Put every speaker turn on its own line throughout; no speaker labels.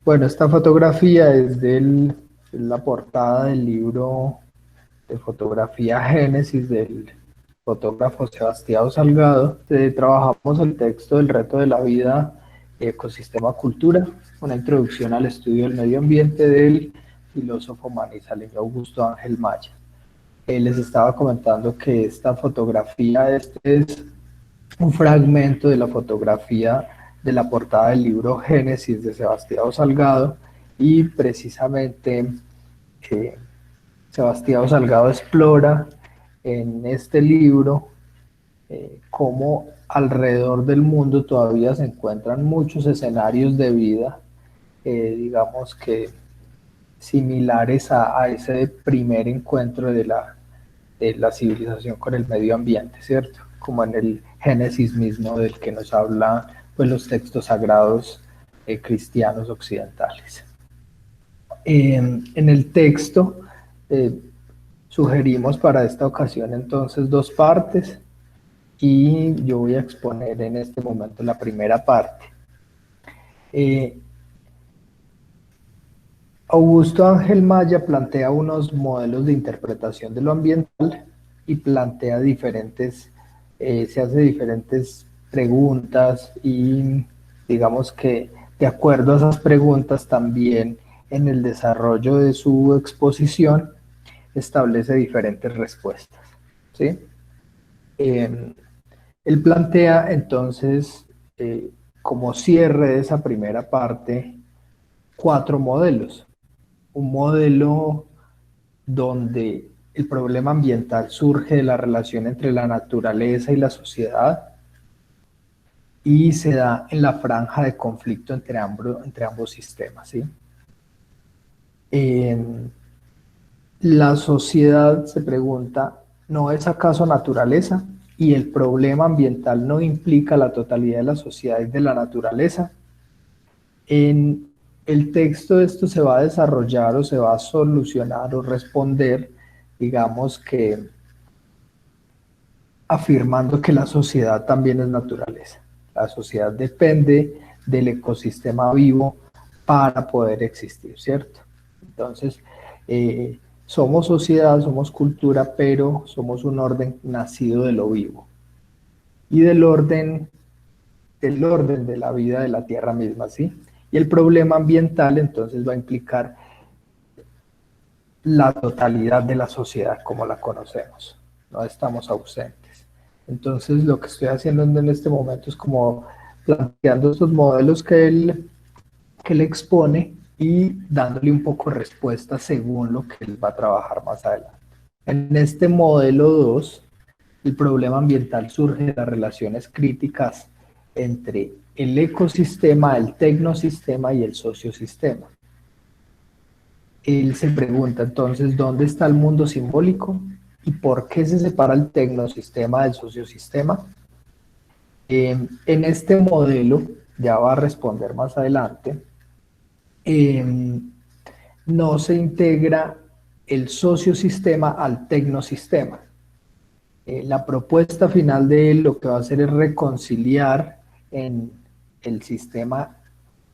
Bueno, esta fotografía es es la portada del libro de fotografía Génesis del fotógrafo Sebastián Salgado. Trabajamos el texto del reto de la vida, ecosistema cultura, una introducción al estudio del medio ambiente del filósofo manizaleño Augusto Ángel Maya. Les estaba comentando que esta fotografía, este es un fragmento de la fotografía de la portada del libro Génesis de Sebastián Salgado, y precisamente eh, Sebastián Salgado explora en este libro cómo alrededor del mundo todavía se encuentran muchos escenarios de vida, digamos que similares a ese primer encuentro de la civilización con el medio ambiente, ¿cierto? Como en el Génesis mismo del que nos habla pues, los textos sagrados cristianos occidentales. En el texto eh, sugerimos para esta ocasión entonces dos partes, y yo voy a exponer en este momento la primera parte. Eh, Augusto Ángel Maya plantea unos modelos de interpretación de lo ambiental y plantea se hace diferentes preguntas, y digamos que de acuerdo a esas preguntas también en el desarrollo de su exposición establece diferentes respuestas, ¿sí? Eh, Él plantea entonces, como cierre de esa primera parte, cuatro modelos. Un modelo donde el problema ambiental surge de la relación entre la naturaleza y la sociedad y se da en la franja de conflicto entre ambos sistemas, ¿sí? En la sociedad, se pregunta, ¿no es acaso naturaleza? ¿Y el problema ambiental no implica la totalidad de la sociedad y de la naturaleza? En el texto esto se va a desarrollar o se va a solucionar o responder, digamos que afirmando que la sociedad también es naturaleza. La sociedad depende del ecosistema vivo para poder existir, ¿cierto? Entonces, somos sociedad, somos cultura, pero somos un orden nacido de lo vivo y del orden de la vida de la tierra misma, ¿sí? Y el problema ambiental entonces va a implicar la totalidad de la sociedad como la conocemos, no estamos ausentes. Entonces lo que estoy haciendo en este momento es como planteando estos modelos que él expone y dándole un poco respuesta según lo que él va a trabajar más adelante. En este modelo 2, el problema ambiental surge de las relaciones críticas entre el ecosistema, el tecnosistema y el sociosistema. Él se pregunta entonces dónde está el mundo simbólico y por qué se separa el tecnosistema del sociosistema. En este modelo, ya va a responder más adelante, eh, no se integra el sociosistema al tecnosistema. La propuesta final de él lo que va a hacer es reconciliar en el sistema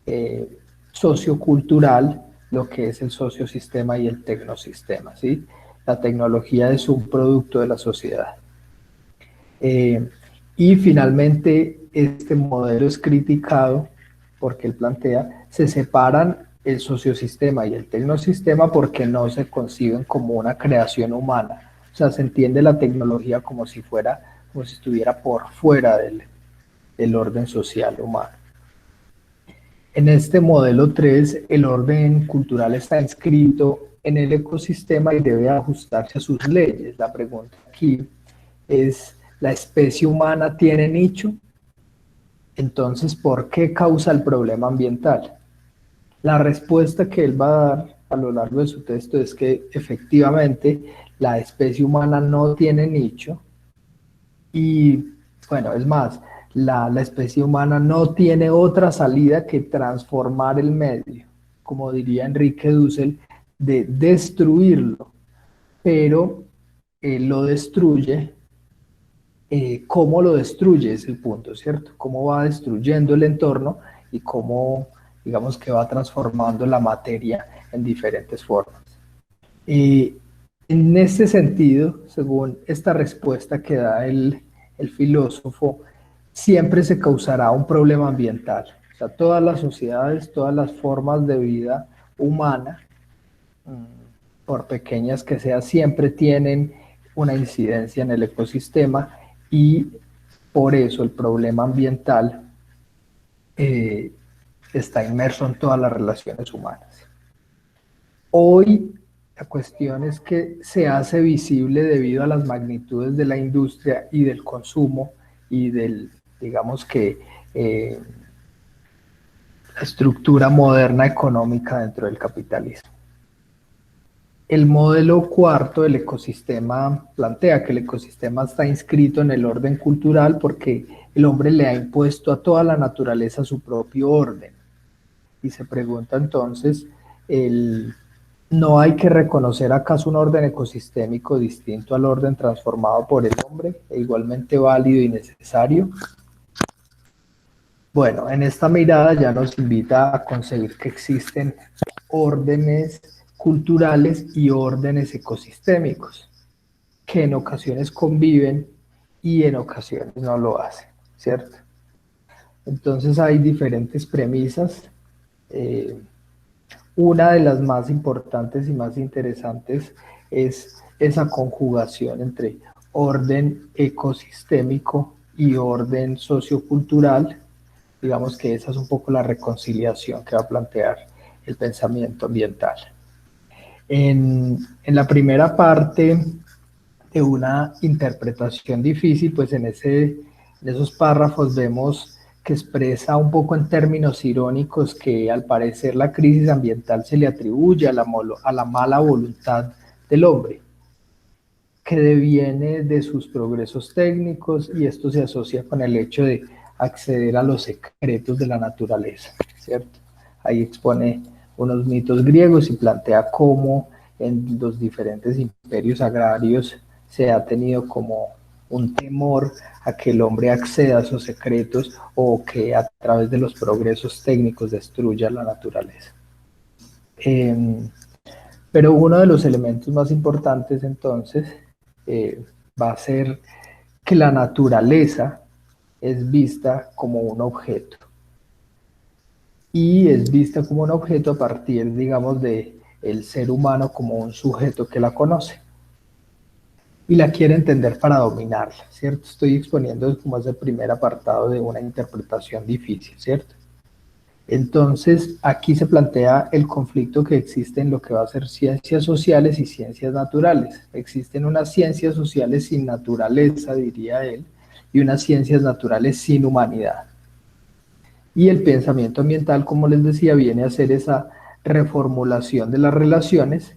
eh, sociocultural lo que es el sociosistema y el tecnosistema, ¿sí? La tecnología es un producto de la sociedad. Eh, y finalmente, este modelo es criticado porque él plantea, se separan el sociosistema y el tecnosistema porque no se conciben como una creación humana. O sea, se entiende la tecnología como si fuera, como si estuviera por fuera del orden social humano. En este modelo 3, el orden cultural está inscrito en el ecosistema y debe ajustarse a sus leyes. La pregunta aquí es, ¿la especie humana tiene nicho? Entonces, ¿por qué causa el problema ambiental? La respuesta que él va a dar a lo largo de su texto es que efectivamente la especie humana no tiene nicho y, bueno, es más, la especie humana no tiene otra salida que transformar el medio, como diría Enrique Dussel, de destruirlo, pero lo destruye. ¿Cómo lo destruye? Es el punto, ¿cierto? ¿Cómo va destruyendo el entorno y cómo digamos que va transformando la materia en diferentes formas. Y en este sentido, según esta respuesta que da el filósofo, siempre se causará un problema ambiental. O sea, todas las sociedades, todas las formas de vida humana, por pequeñas que sean, siempre tienen una incidencia en el ecosistema y por eso el problema ambiental eh, está inmerso en todas las relaciones humanas. Hoy la cuestión es que se hace visible debido a las magnitudes de la industria y del consumo y del, digamos que, la estructura moderna económica dentro del capitalismo. El modelo cuarto del ecosistema plantea que el ecosistema está inscrito en el orden cultural porque el hombre le ha impuesto a toda la naturaleza su propio orden. Y se pregunta entonces, ¿no hay que reconocer acaso un orden ecosistémico distinto al orden transformado por el hombre, e igualmente válido y necesario? Bueno, en esta mirada ya nos invita a concebir que existen órdenes culturales y órdenes ecosistémicos, que en ocasiones conviven y en ocasiones no lo hacen, ¿cierto? Entonces hay diferentes premisas. Una de las más importantes y más interesantes es esa conjugación entre orden ecosistémico y orden sociocultural. Digamos que esa es un poco la reconciliación que va a plantear el pensamiento ambiental. En la primera parte de una interpretación difícil, pues en esos párrafos vemos que expresa un poco en términos irónicos que al parecer la crisis ambiental se le atribuye a la mala voluntad del hombre, que deviene de sus progresos técnicos, y esto se asocia con el hecho de acceder a los secretos de la naturaleza, ¿cierto? Ahí expone unos mitos griegos y plantea cómo en los diferentes imperios agrarios se ha tenido como un temor a que el hombre acceda a esos secretos o que a través de los progresos técnicos destruya la naturaleza. Pero uno de los elementos más importantes entonces va a ser que la naturaleza es vista como un objeto. Y es vista como un objeto a partir, digamos, de el ser humano como un sujeto que la conoce y la quiere entender para dominarla, ¿cierto? Estoy exponiendo como ese primer apartado de una interpretación difícil, ¿cierto? Entonces, aquí se plantea el conflicto que existe en lo que va a ser ciencias sociales y ciencias naturales. Existen unas ciencias sociales sin naturaleza, diría él, y unas ciencias naturales sin humanidad. Y el pensamiento ambiental, como les decía, viene a hacer esa reformulación de las relaciones,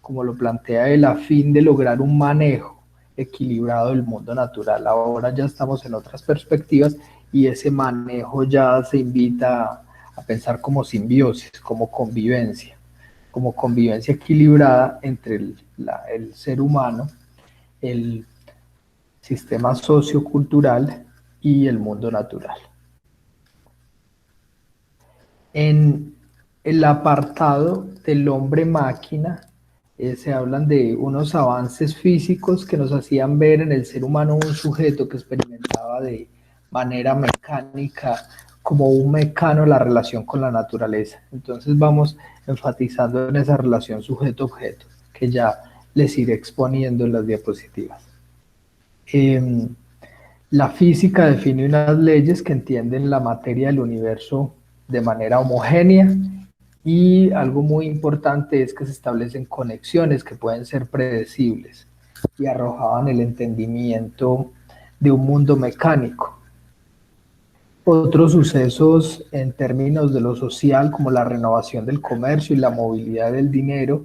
como lo plantea él, a fin de lograr un manejo equilibrado del mundo natural. Ahora ya estamos en otras perspectivas y ese manejo ya se invita a pensar como simbiosis, como convivencia equilibrada entre el ser humano, el sistema sociocultural y el mundo natural. En el apartado del hombre-máquina se hablan de unos avances físicos que nos hacían ver en el ser humano un sujeto que experimentaba de manera mecánica, como un mecano, la relación con la naturaleza. Entonces vamos enfatizando en esa relación sujeto-objeto, que ya les iré exponiendo en las diapositivas. La física define unas leyes que entienden la materia del universo de manera homogénea, y algo muy importante es que se establecen conexiones que pueden ser predecibles y arrojaban el entendimiento de un mundo mecánico. Otros sucesos en términos de lo social, como la renovación del comercio y la movilidad del dinero,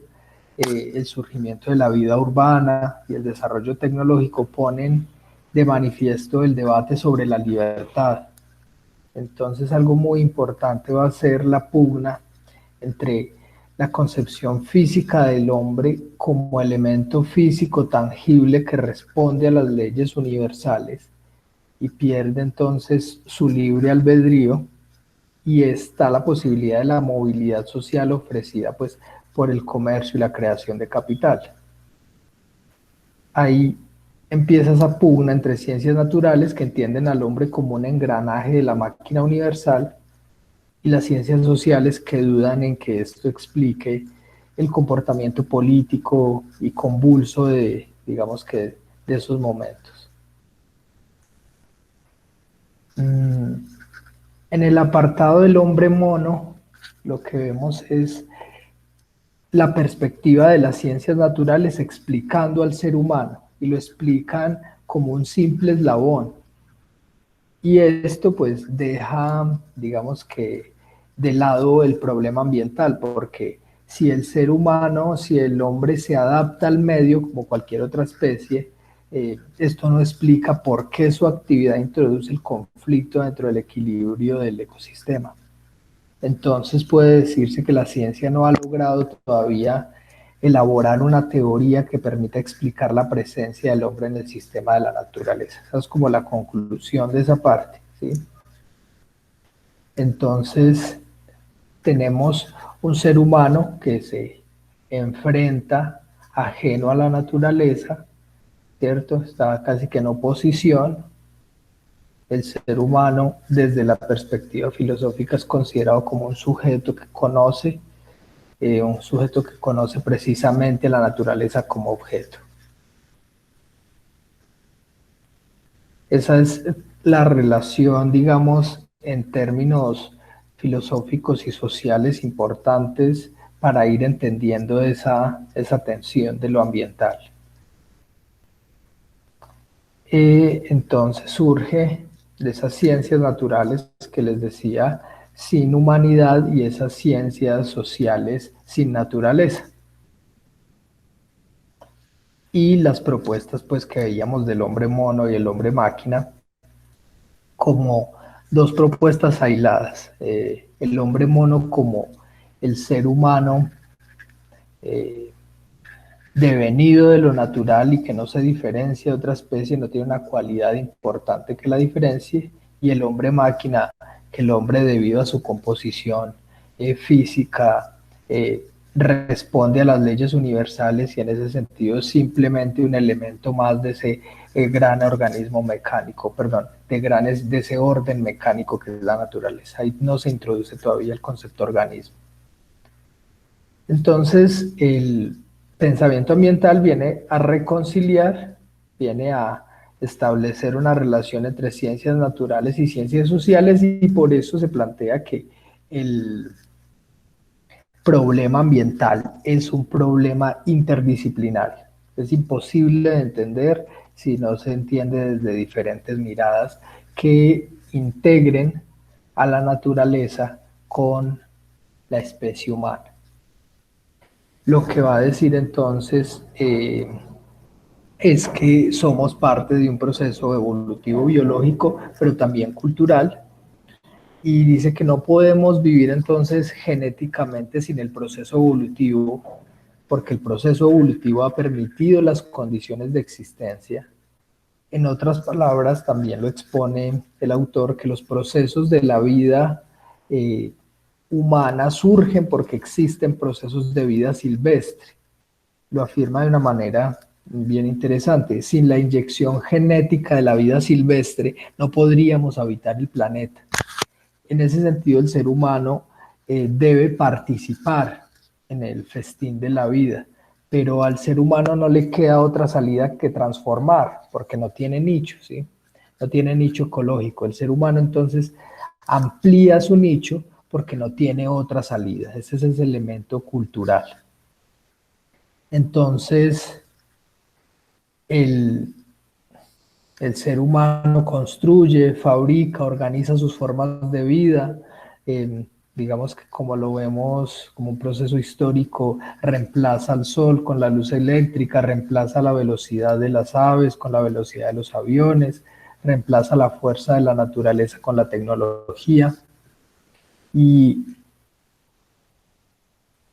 el surgimiento de la vida urbana y el desarrollo tecnológico, ponen de manifiesto el debate sobre la libertad. Entonces, algo muy importante va a ser la pugna entre la concepción física del hombre como elemento físico tangible que responde a las leyes universales y pierde entonces su libre albedrío, y está la posibilidad de la movilidad social ofrecida pues por el comercio y la creación de capital. Ahí empieza esa pugna entre ciencias naturales, que entienden al hombre como un engranaje de la máquina universal, y las ciencias sociales, que dudan en que esto explique el comportamiento político y convulso de, digamos que, de esos momentos. En el apartado del hombre mono, lo que vemos es la perspectiva de las ciencias naturales explicando al ser humano, y lo explican como un simple eslabón. Y esto pues deja, digamos que, de lado el problema ambiental, porque si el ser humano, si el hombre se adapta al medio como cualquier otra especie, esto no explica por qué su actividad introduce el conflicto dentro del equilibrio del ecosistema. Entonces puede decirse que la ciencia no ha logrado todavía elaborar una teoría que permita explicar la presencia del hombre en el sistema de la naturaleza. Esa es como la conclusión de esa parte, ¿sí? Entonces tenemos un ser humano que se enfrenta ajeno a la naturaleza, ¿cierto? Está casi que en oposición. El ser humano, desde la perspectiva filosófica, es considerado como un sujeto que conoce precisamente la naturaleza como objeto. Esa es la relación, digamos, en términos filosóficos y sociales importantes para ir entendiendo esa tensión de lo ambiental. Entonces surge de esas ciencias naturales que les decía, sin humanidad, y esas ciencias sociales sin naturaleza. Y las propuestas pues que veíamos del hombre mono y el hombre máquina como dos propuestas aisladas. El hombre mono como el ser humano eh, devenido de lo natural y que no se diferencia de otra especie, no tiene una cualidad importante que la diferencie, y el hombre máquina, que el hombre, debido a su composición física, responde a las leyes universales, y en ese sentido es simplemente un elemento más de ese gran organismo mecánico, perdón, de ese orden mecánico que es la naturaleza. Ahí no se introduce todavía el concepto organismo. Entonces, el pensamiento ambiental viene a reconciliar, viene a establecer una relación entre ciencias naturales y ciencias sociales, y por eso se plantea que el problema ambiental es un problema interdisciplinario. Es imposible de entender si no se entiende desde diferentes miradas que integren a la naturaleza con la especie humana. Lo que va a decir entonces es que somos parte de un proceso evolutivo biológico, pero también cultural, y dice que no podemos vivir entonces genéticamente sin el proceso evolutivo, porque el proceso evolutivo ha permitido las condiciones de existencia. En otras palabras, también lo expone el autor, que los procesos de la vida humana surgen porque existen procesos de vida silvestre. Lo afirma de una manera bien interesante. Sin la inyección genética de la vida silvestre no podríamos habitar el planeta. En ese sentido, el ser humano debe participar en el festín de la vida, pero al ser humano no le queda otra salida que transformar, porque no tiene nicho, ¿sí? No tiene nicho ecológico. El ser humano entonces amplía su nicho porque no tiene otra salida. Ese es el elemento cultural. Entonces, el, el ser humano construye, fabrica, organiza sus formas de vida, digamos que, como lo vemos como un proceso histórico, reemplaza al sol con la luz eléctrica, reemplaza la velocidad de las aves con la velocidad de los aviones, reemplaza la fuerza de la naturaleza con la tecnología, y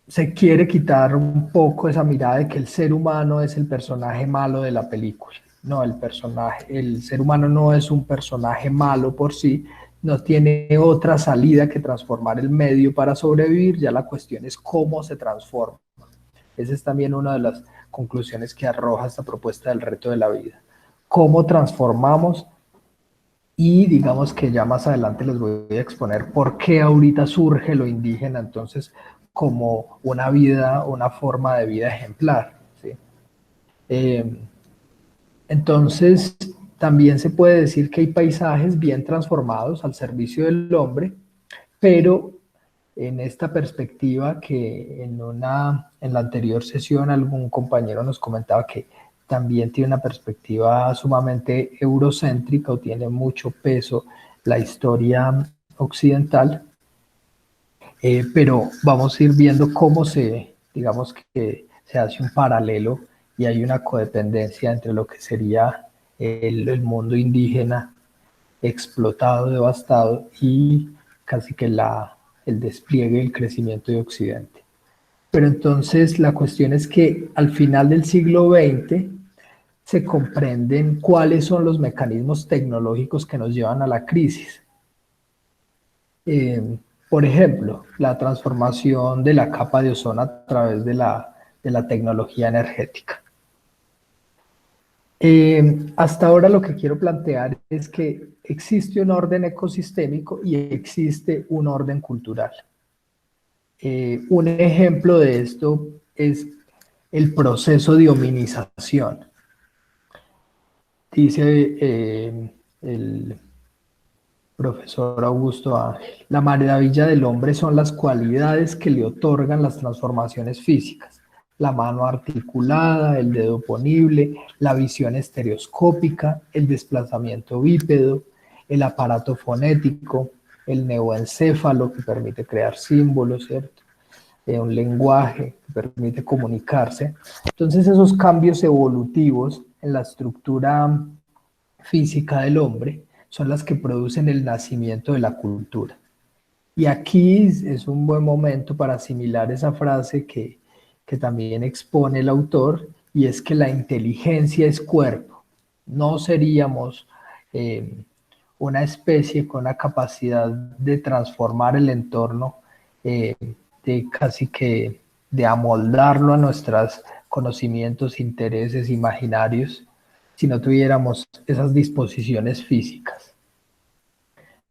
se quiere quitar un poco esa mirada de que el ser humano es el personaje malo de la película. No, el ser humano no es un personaje malo por sí, no tiene otra salida que transformar el medio para sobrevivir, ya la cuestión es cómo se transforma. Esa es también una de las conclusiones que arroja esta propuesta del reto de la vida. ¿Cómo transformamos? Y digamos que ya más adelante les voy a exponer por qué ahorita surge lo indígena, entonces, como una vida, una forma de vida ejemplar, ¿sí? Eh, entonces, también se puede decir que hay paisajes bien transformados al servicio del hombre, pero en esta perspectiva que en la anterior sesión algún compañero nos comentaba que también tiene una perspectiva sumamente eurocéntrica o tiene mucho peso la historia occidental, pero vamos a ir viendo cómo digamos que se hace un paralelo y hay una codependencia entre lo que sería el mundo indígena explotado, devastado y casi que el despliegue y el crecimiento de Occidente. Pero entonces la cuestión es que al final del siglo XX se comprenden cuáles son los mecanismos tecnológicos que nos llevan a la crisis. Por ejemplo, la transformación de la capa de ozono a través de la tecnología energética. Hasta ahora lo que quiero plantear es que existe un orden ecosistémico y existe un orden cultural. Un ejemplo de esto es el proceso de hominización. Dice el profesor Augusto Ángel, la maravilla del hombre son las cualidades que le otorgan las transformaciones físicas. La mano articulada, el dedo ponible, la visión estereoscópica, el desplazamiento bípedo, el aparato fonético, el neoencéfalo que permite crear símbolos, ¿cierto? Un lenguaje que permite comunicarse. Entonces esos cambios evolutivos en la estructura física del hombre son las que producen el nacimiento de la cultura. Y aquí es un buen momento para asimilar esa frase que también expone el autor, y es que la inteligencia es cuerpo. No seríamos una especie con la capacidad de transformar el entorno, eh, de casi que de amoldarlo a nuestros conocimientos, intereses, imaginarios, si no tuviéramos esas disposiciones físicas.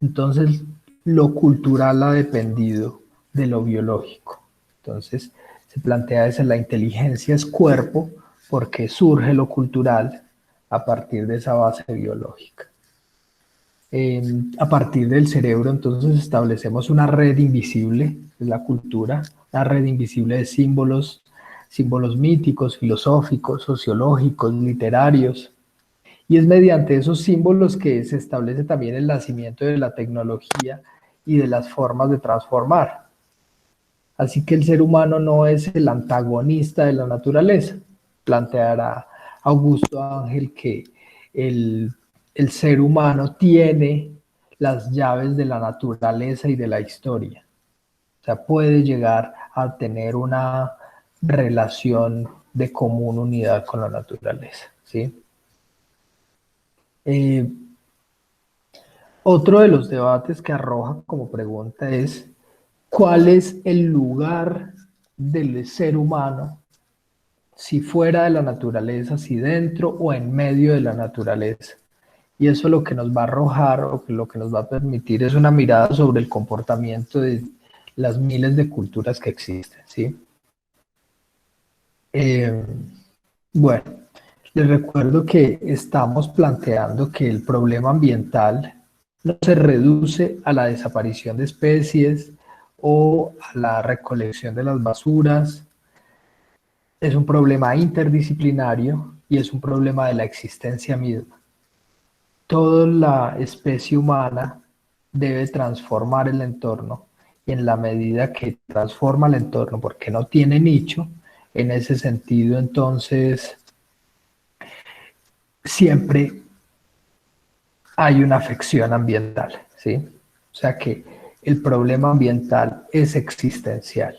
Entonces, lo cultural ha dependido de lo biológico. Entonces, se plantea eso, la inteligencia es cuerpo, porque surge lo cultural a partir de esa base biológica. A partir del cerebro, entonces, establecemos una red invisible de la cultura, una red invisible de símbolos, símbolos míticos, filosóficos, sociológicos, literarios, y es mediante esos símbolos que se establece también el nacimiento de la tecnología y de las formas de transformar. Así que el ser humano no es el antagonista de la naturaleza. Planteará Augusto Ángel que el ser humano tiene las llaves de la naturaleza y de la historia. O sea, puede llegar a tener una relación de común unidad con la naturaleza, ¿sí? Eh, Otro de los debates que arroja como pregunta es, ¿cuál es el lugar del ser humano si fuera de la naturaleza, si dentro o en medio de la naturaleza? Y eso lo que nos va a arrojar o lo que nos va a permitir es una mirada sobre el comportamiento de las miles de culturas que existen, ¿sí? Eh, bueno, les recuerdo que estamos planteando que el problema ambiental no se reduce a la desaparición de especies o a la recolección de las basuras. Es un problema interdisciplinario y es un problema de la existencia misma. Toda la especie humana debe transformar el entorno, y en la medida que transforma el entorno porque no tiene nicho, en ese sentido entonces siempre hay una afección ambiental, ¿sí? O sea que el problema ambiental es existencial.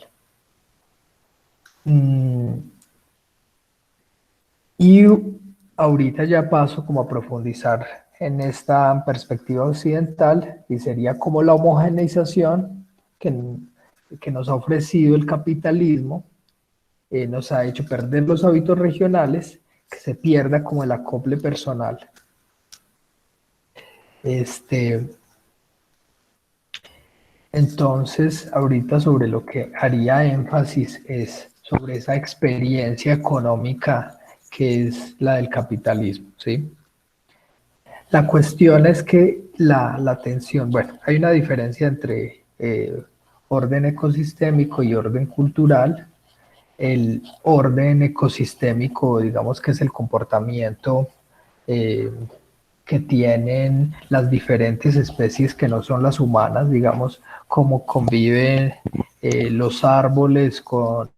Y ahorita ya paso como a profundizar en esta perspectiva occidental, y sería como la homogeneización que nos ha ofrecido el capitalismo, nos ha hecho perder los hábitos regionales, que se pierda como el acople personal. Entonces, ahorita sobre lo que haría énfasis es sobre esa experiencia económica que es la del capitalismo, ¿sí? La cuestión es que la tensión, bueno, hay una diferencia entre orden ecosistémico y orden cultural. El orden ecosistémico, digamos que es el comportamiento eh, que tienen las diferentes especies que no son las humanas, digamos, cómo conviven los árboles con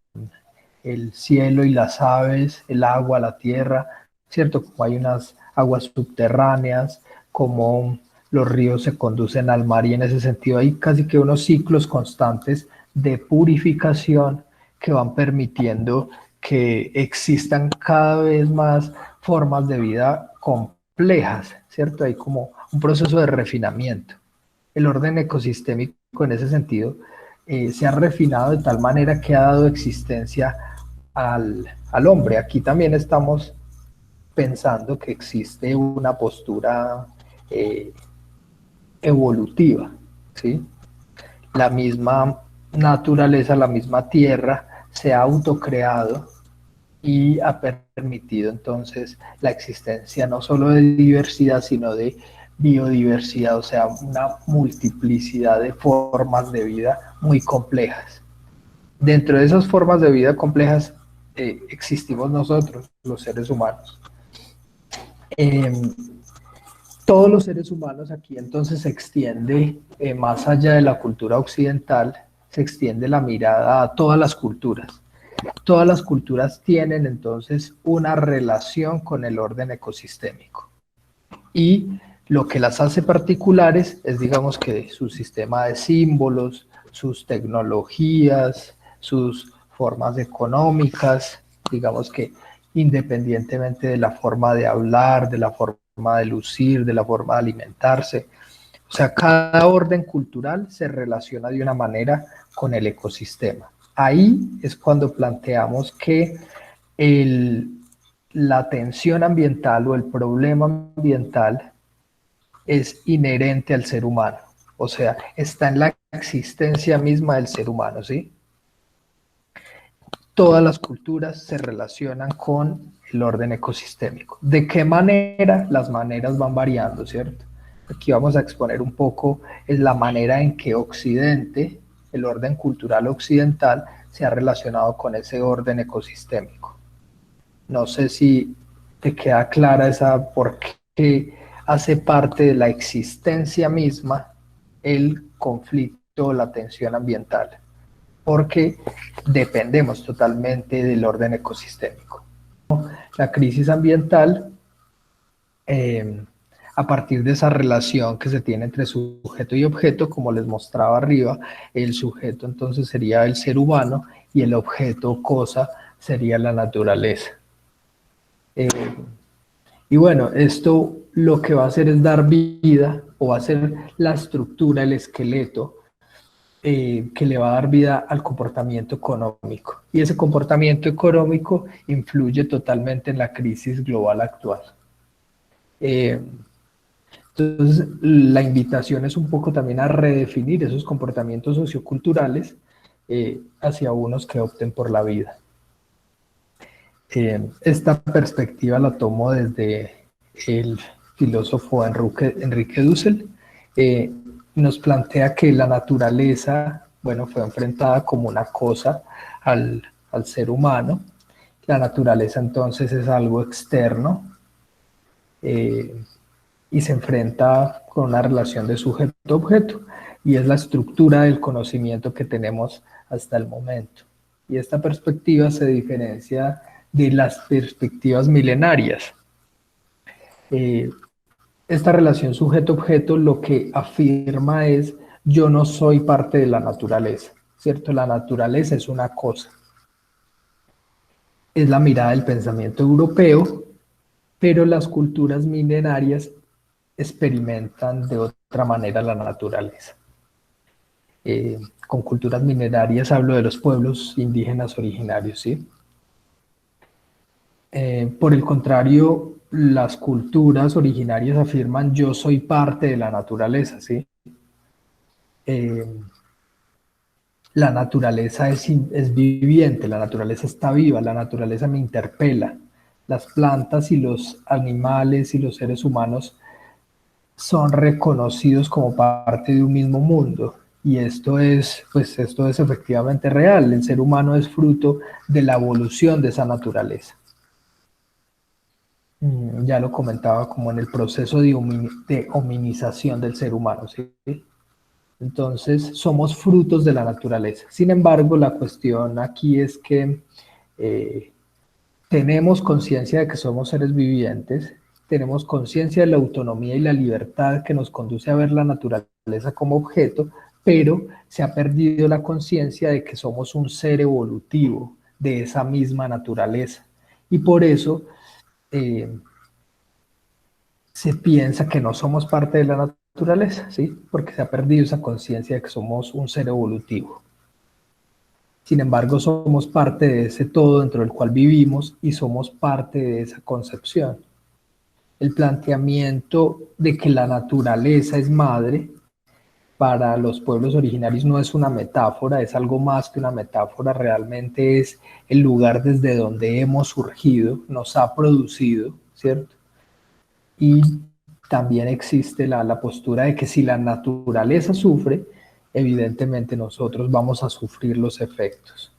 el cielo y las aves, el agua, la tierra, ¿cierto? Como hay unas aguas subterráneas, como los ríos se conducen al mar y en ese sentido hay casi que unos ciclos constantes de purificación que van permitiendo que existan cada vez más formas de vida complejas, ¿cierto? Hay como un proceso de refinamiento. El orden ecosistémico en ese sentido se ha refinado de tal manera que ha dado existencia al hombre. Aquí también estamos pensando que existe una postura eh, evolutiva, ¿sí? La misma naturaleza, la misma tierra se ha autocreado y ha permitido entonces la existencia no solo de diversidad, sino de biodiversidad, o sea, una multiplicidad de formas de vida muy complejas. Dentro de esas formas de vida complejas existimos nosotros, los seres humanos. Eh, todos los seres humanos aquí entonces se extiende, más allá de la cultura occidental, se extiende la mirada a todas las culturas. Todas las culturas tienen entonces una relación con el orden ecosistémico. Y lo que las hace particulares es, digamos, que su sistema de símbolos, sus tecnologías, sus formas económicas, digamos que independientemente de la forma de hablar, de la forma de lucir, de la forma de alimentarse. O sea, cada orden cultural se relaciona de una manera con el ecosistema. Ahí es cuando planteamos que el, la tensión ambiental o el problema ambiental es inherente al ser humano, o sea, está en la existencia misma del ser humano, ¿sí? Todas las culturas se relacionan con el orden ecosistémico. ¿De qué manera? Las maneras van variando, ¿cierto? Aquí vamos a exponer un poco es la manera en que Occidente, el orden cultural occidental, se ha relacionado con ese orden ecosistémico. No sé si te queda clara esa por qué hace parte de la existencia misma el conflicto o la tensión ambiental, porque dependemos totalmente del orden ecosistémico. La crisis ambiental, a partir de esa relación que se tiene entre sujeto y objeto, como les mostraba arriba, el sujeto entonces sería el ser humano y el objeto, cosa, sería la naturaleza. Eh, y bueno, esto lo que va a hacer es dar vida o va a ser la estructura, el esqueleto que le va a dar vida al comportamiento económico. Y ese comportamiento económico influye totalmente en la crisis global actual. Eh, entonces, la invitación es un poco también a redefinir esos comportamientos socioculturales hacia unos que opten por la vida. Esta perspectiva la tomo desde el filósofo Enrique Dussel. Nos plantea que la naturaleza, bueno, fue enfrentada como una cosa al ser humano. La naturaleza entonces es algo externo y se enfrenta con una relación de sujeto-objeto y es la estructura del conocimiento que tenemos hasta el momento. Y esta perspectiva se diferencia de las perspectivas milenarias. Eh, esta relación sujeto-objeto lo que afirma es yo no soy parte de la naturaleza, ¿cierto? La naturaleza es una cosa. Es la mirada del pensamiento europeo, pero las culturas milenarias experimentan de otra manera la naturaleza. Con culturas minerarias hablo de los pueblos indígenas originarios, ¿sí? Por el contrario, las culturas originarias afirman yo soy parte de la naturaleza, ¿sí? Eh, la naturaleza es viviente, la naturaleza está viva, la naturaleza me interpela. Las plantas y los animales y los seres humanos son reconocidos como parte de un mismo mundo. Y pues esto es efectivamente real. El ser humano es fruto de la evolución de esa naturaleza. Ya lo comentaba como en el proceso de hominización del ser humano, ¿sí? Entonces, somos frutos de la naturaleza. Sin embargo, la cuestión aquí es que eh, tenemos conciencia de que somos seres vivientes, tenemos conciencia de la autonomía y la libertad que nos conduce a ver la naturaleza como objeto, pero se ha perdido la conciencia de que somos un ser evolutivo de esa misma naturaleza. Y por eso eh, se piensa que no somos parte de la naturaleza, ¿sí? Porque se ha perdido esa conciencia de que somos un ser evolutivo. Sin embargo, somos parte de ese todo dentro del cual vivimos y somos parte de esa concepción. El planteamiento de que la naturaleza es madre para los pueblos originarios no es una metáfora, es algo más que una metáfora, realmente es el lugar desde donde hemos surgido, nos ha producido, ¿cierto? Y también existe la postura de que si la naturaleza sufre, evidentemente nosotros vamos a sufrir los efectos.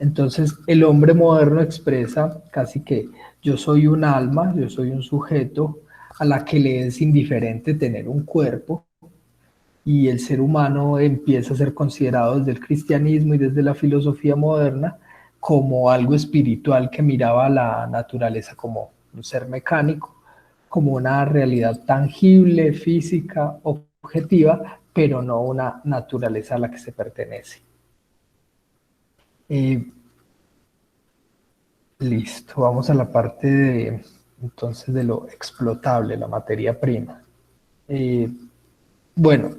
Entonces el hombre moderno expresa casi que yo soy un alma, yo soy un sujeto a la que le es indiferente tener un cuerpo, y el ser humano empieza a ser considerado desde el cristianismo y desde la filosofía moderna como algo espiritual que miraba a la naturaleza como un ser mecánico, como una realidad tangible, física, objetiva, pero no una naturaleza a la que se pertenece. Eh, Listo, vamos a la parte de, entonces, de lo explotable, la materia prima. Eh, bueno,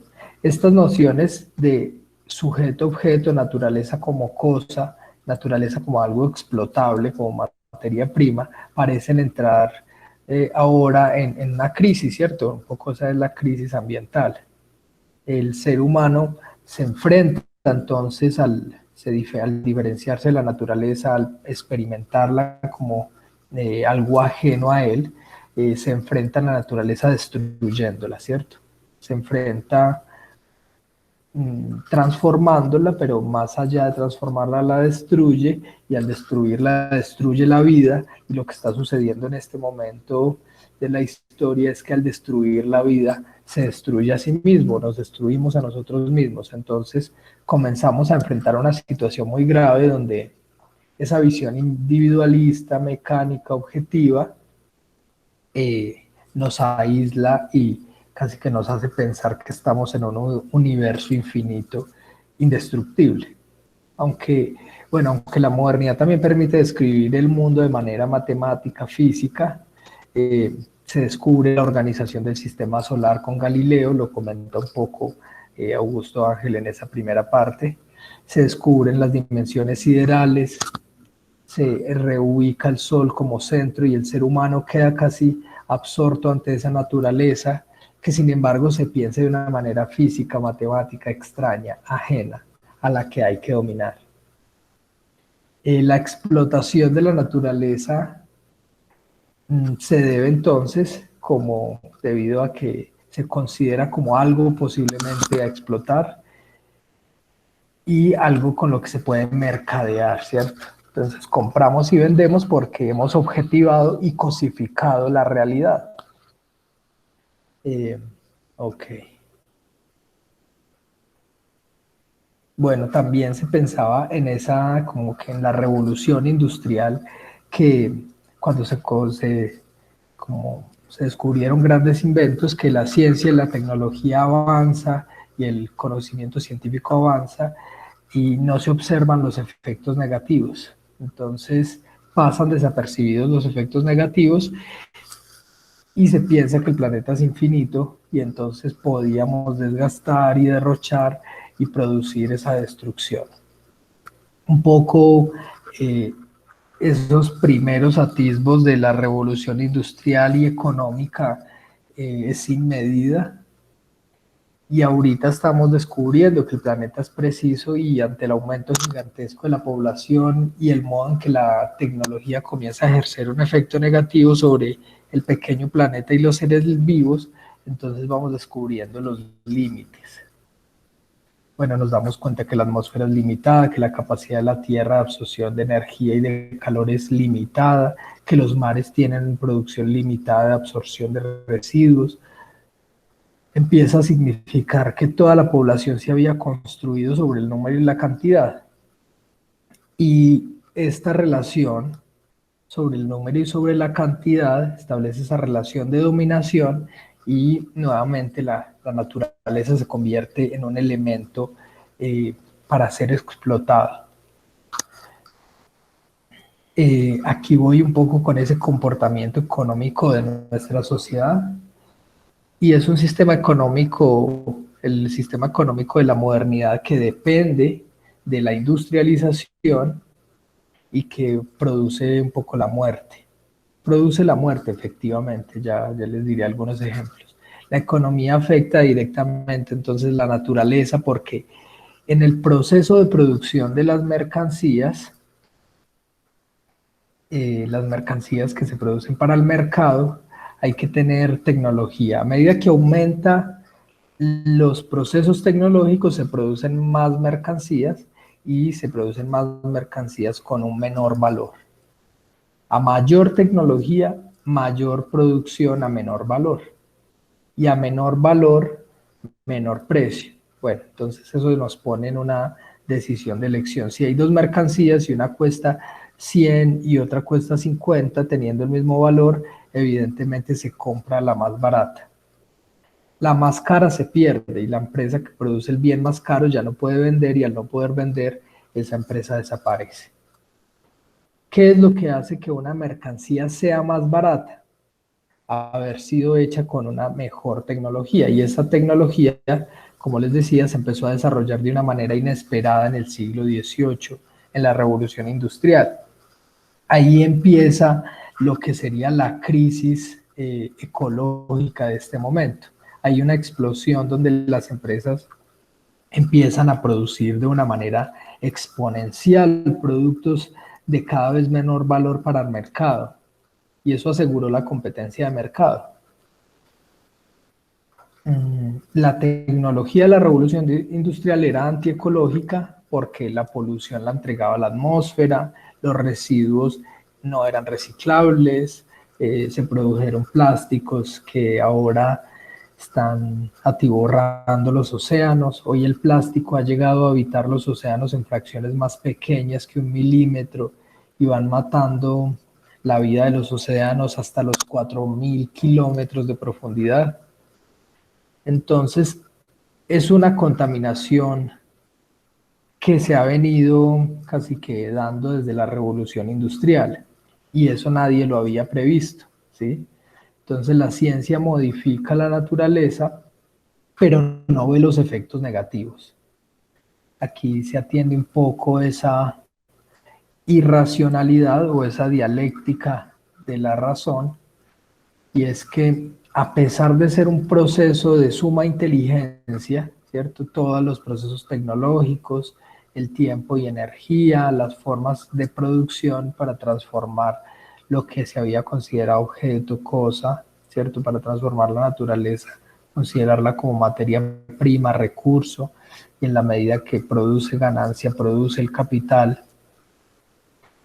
estas nociones de sujeto-objeto, naturaleza como cosa, naturaleza como algo explotable, como materia prima, parecen entrar ahora en una crisis, ¿cierto? Un poco esa es la crisis ambiental. El ser humano se enfrenta entonces al diferenciarse de la naturaleza, al experimentarla como algo ajeno a él, se enfrenta a la naturaleza destruyéndola, ¿cierto? Se enfrenta transformándola, pero más allá de transformarla la destruye, y al destruirla destruye la vida, y lo que está sucediendo en este momento de la historia es que al destruir la vida se destruye a sí mismo, nos destruimos a nosotros mismos. Entonces comenzamos a enfrentar una situación muy grave donde esa visión individualista, mecánica, objetiva, nos aísla y casi que nos hace pensar que estamos en un universo infinito, indestructible. Aunque, bueno, aunque la modernidad también permite describir el mundo de manera matemática, física, se descubre la organización del sistema solar con Galileo, lo comenta un poco Augusto Ángel en esa primera parte, se descubren las dimensiones siderales, se reubica el Sol como centro y el ser humano queda casi absorto ante esa naturaleza que sin embargo se piensa de una manera física, matemática, extraña, ajena, a la que hay que dominar. La explotación de la naturaleza se debe entonces como debido a que se considera como algo posiblemente a explotar y algo con lo que se puede mercadear, ¿cierto? Entonces compramos y vendemos porque hemos objetivado y cosificado la realidad. Eh, ok. Bueno, también se pensaba en esa, como que en la revolución industrial, que cuando como se descubrieron grandes inventos, que la ciencia y la tecnología avanza y el conocimiento científico avanza y no se observan los efectos negativos. Entonces pasan desapercibidos los efectos negativos y se piensa que el planeta es infinito y entonces podíamos desgastar y derrochar y producir esa destrucción. Un poco eh, esos primeros atisbos de la revolución industrial y económica sin medida, y ahorita estamos descubriendo que el planeta es preciso y ante el aumento gigantesco de la población y el modo en que la tecnología comienza a ejercer un efecto negativo sobre el pequeño planeta y los seres vivos, entonces vamos descubriendo los límites. Bueno, nos damos cuenta que la atmósfera es limitada, que la capacidad de la Tierra de absorción de energía y de calor es limitada, que los mares tienen producción limitada de absorción de residuos. Empieza a significar que toda la población se había construido sobre el número y la cantidad. Y esta relación sobre el número y sobre la cantidad establece esa relación de dominación y nuevamente la naturaleza se convierte en un elemento para ser explotado. Aquí voy un poco con ese comportamiento económico de nuestra sociedad y es un sistema económico, el sistema económico de la modernidad que depende de la industrialización y que produce un poco la muerte. Produce la muerte, efectivamente, ya les diré algunos ejemplos. La economía afecta directamente entonces la naturaleza porque en el proceso de producción de las mercancías que se producen para el mercado, hay que tener tecnología. A medida que aumenta los procesos tecnológicos, se producen más mercancías y se producen más mercancías con un menor valor. A mayor tecnología, mayor producción a menor valor. Y a menor valor, menor precio. Bueno, entonces eso nos pone en una decisión de elección. Si hay dos mercancías y una cuesta 100 y otra cuesta 50, teniendo el mismo valor, evidentemente se compra la más barata. La más cara se pierde y la empresa que produce el bien más caro ya no puede vender y al no poder vender, esa empresa desaparece. ¿Qué es lo que hace que una mercancía sea más barata? Haber sido hecha con una mejor tecnología. Y esa tecnología, como les decía, se empezó a desarrollar de una manera inesperada en el siglo XVIII, en la Revolución Industrial. Ahí empieza lo que sería la crisis ecológica de este momento. Hay una explosión donde las empresas empiezan a producir de una manera exponencial productos de cada vez menor valor para el mercado y eso aseguró la competencia de mercado. La tecnología de la revolución industrial era antiecológica porque la polución la entregaba a la atmósfera, los residuos no eran reciclables, se produjeron plásticos que ahora están atiborrando los océanos. Hoy el plástico ha llegado a habitar los océanos en fracciones más pequeñas que 1 milímetro y van matando la vida de los océanos hasta los 4.000 kilómetros de profundidad. Entonces, es una contaminación que se ha venido casi que dando desde la revolución industrial y eso nadie lo había previsto, ¿sí? Entonces la ciencia modifica la naturaleza, pero no ve los efectos negativos. Aquí se atiende un poco esa irracionalidad o esa dialéctica de la razón, y es que a pesar de ser un proceso de suma inteligencia, ¿cierto? Todos los procesos tecnológicos, el tiempo y energía, las formas de producción para transformar lo que se había considerado objeto, cosa, ¿cierto? Para transformar la naturaleza, considerarla como materia prima, recurso, y en la medida que produce ganancia, produce el capital,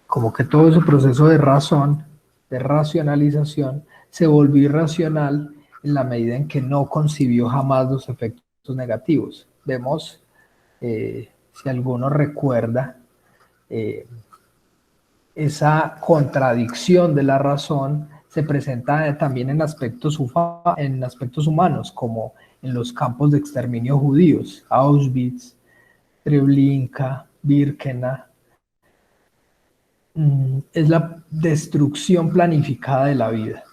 como que todo ese proceso de razón, de racionalización, se volvió irracional en la medida en que no concibió jamás los efectos negativos. Vemos, si alguno recuerda, eh, esa contradicción de la razón se presenta también en aspectos humanos, como en los campos de exterminio judíos, Auschwitz, Treblinka, Birkenau. Es la destrucción planificada de la vida.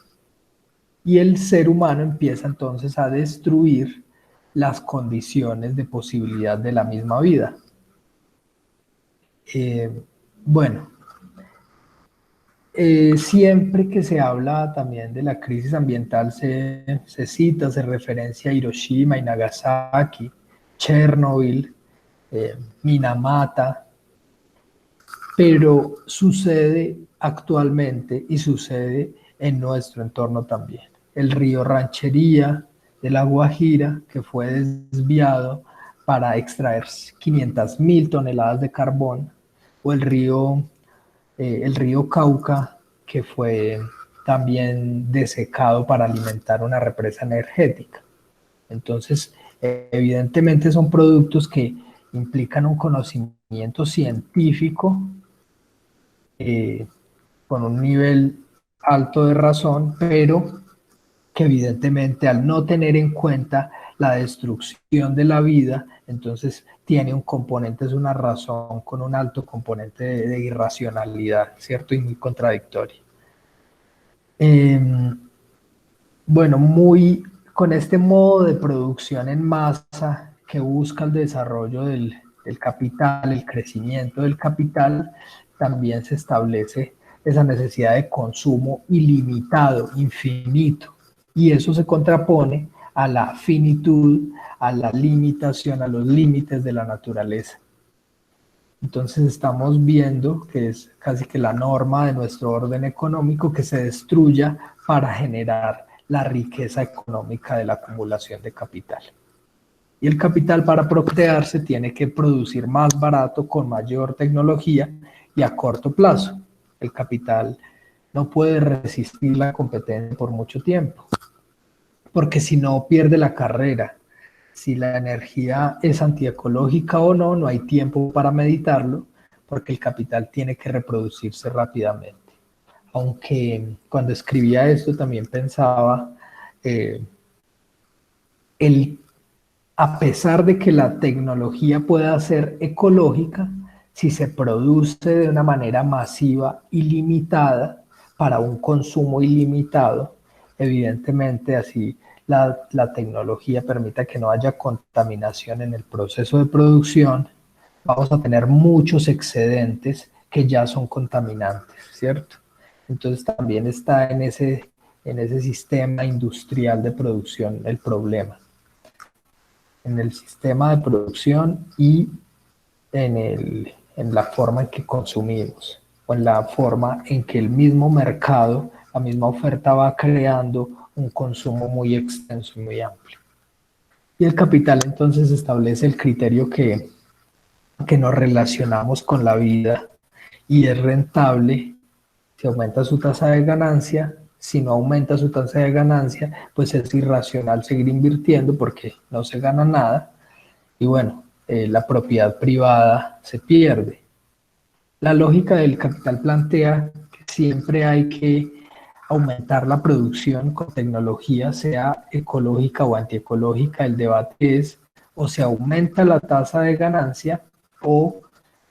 y el ser humano empieza entonces a destruir las condiciones de posibilidad de la misma vida. Bueno, siempre que se habla también de la crisis ambiental se cita, se referencia a Hiroshima y Nagasaki, Chernobyl, Minamata, pero sucede actualmente y sucede en nuestro entorno también. El río Ranchería de La Guajira, que fue desviado para extraer 500.000 toneladas de carbón, o el río Cauca, que fue también desecado para alimentar una represa energética. Entonces, evidentemente son productos que implican un conocimiento científico eh, con un nivel alto de razón, pero que evidentemente al no tener en cuenta la destrucción de la vida, entonces tiene un componente, es una razón con un alto componente de irracionalidad, ¿cierto? Y muy contradictoria. Eh, bueno, con este modo de producción en masa que busca el desarrollo del capital, el crecimiento del capital, también se establece esa necesidad de consumo ilimitado, infinito. Y eso se contrapone a la finitud, a la limitación, a los límites de la naturaleza. Entonces estamos viendo que es casi que la norma de nuestro orden económico que se destruya para generar la riqueza económica de la acumulación de capital. Y el capital para procrearse tiene que producir más barato, con mayor tecnología y a corto plazo. El capital no puede resistir la competencia por mucho tiempo, porque si no pierde la carrera. Si la energía es antiecológica o no, no hay tiempo para meditarlo, porque el capital tiene que reproducirse rápidamente. Aunque cuando escribía esto también pensaba, eh, el, a pesar de que la tecnología pueda ser ecológica, si se produce de una manera masiva y limitada para un consumo ilimitado, evidentemente así la tecnología permita que no haya contaminación en el proceso de producción, vamos a tener muchos excedentes que ya son contaminantes, ¿cierto? Entonces también está en ese sistema industrial de producción el problema, en el sistema de producción y en la forma en que consumimos, o en la forma en que el mismo mercado, la misma oferta va creando un consumo muy extenso y muy amplio. Y el capital entonces establece el criterio que nos relacionamos con la vida y es rentable si aumenta su tasa de ganancia. Si no aumenta su tasa de ganancia, pues es irracional seguir invirtiendo porque no se gana nada y bueno, la propiedad privada se pierde. La lógica del capital plantea que siempre hay que aumentar la producción con tecnología, sea ecológica o antiecológica. El debate es o se aumenta la tasa de ganancia o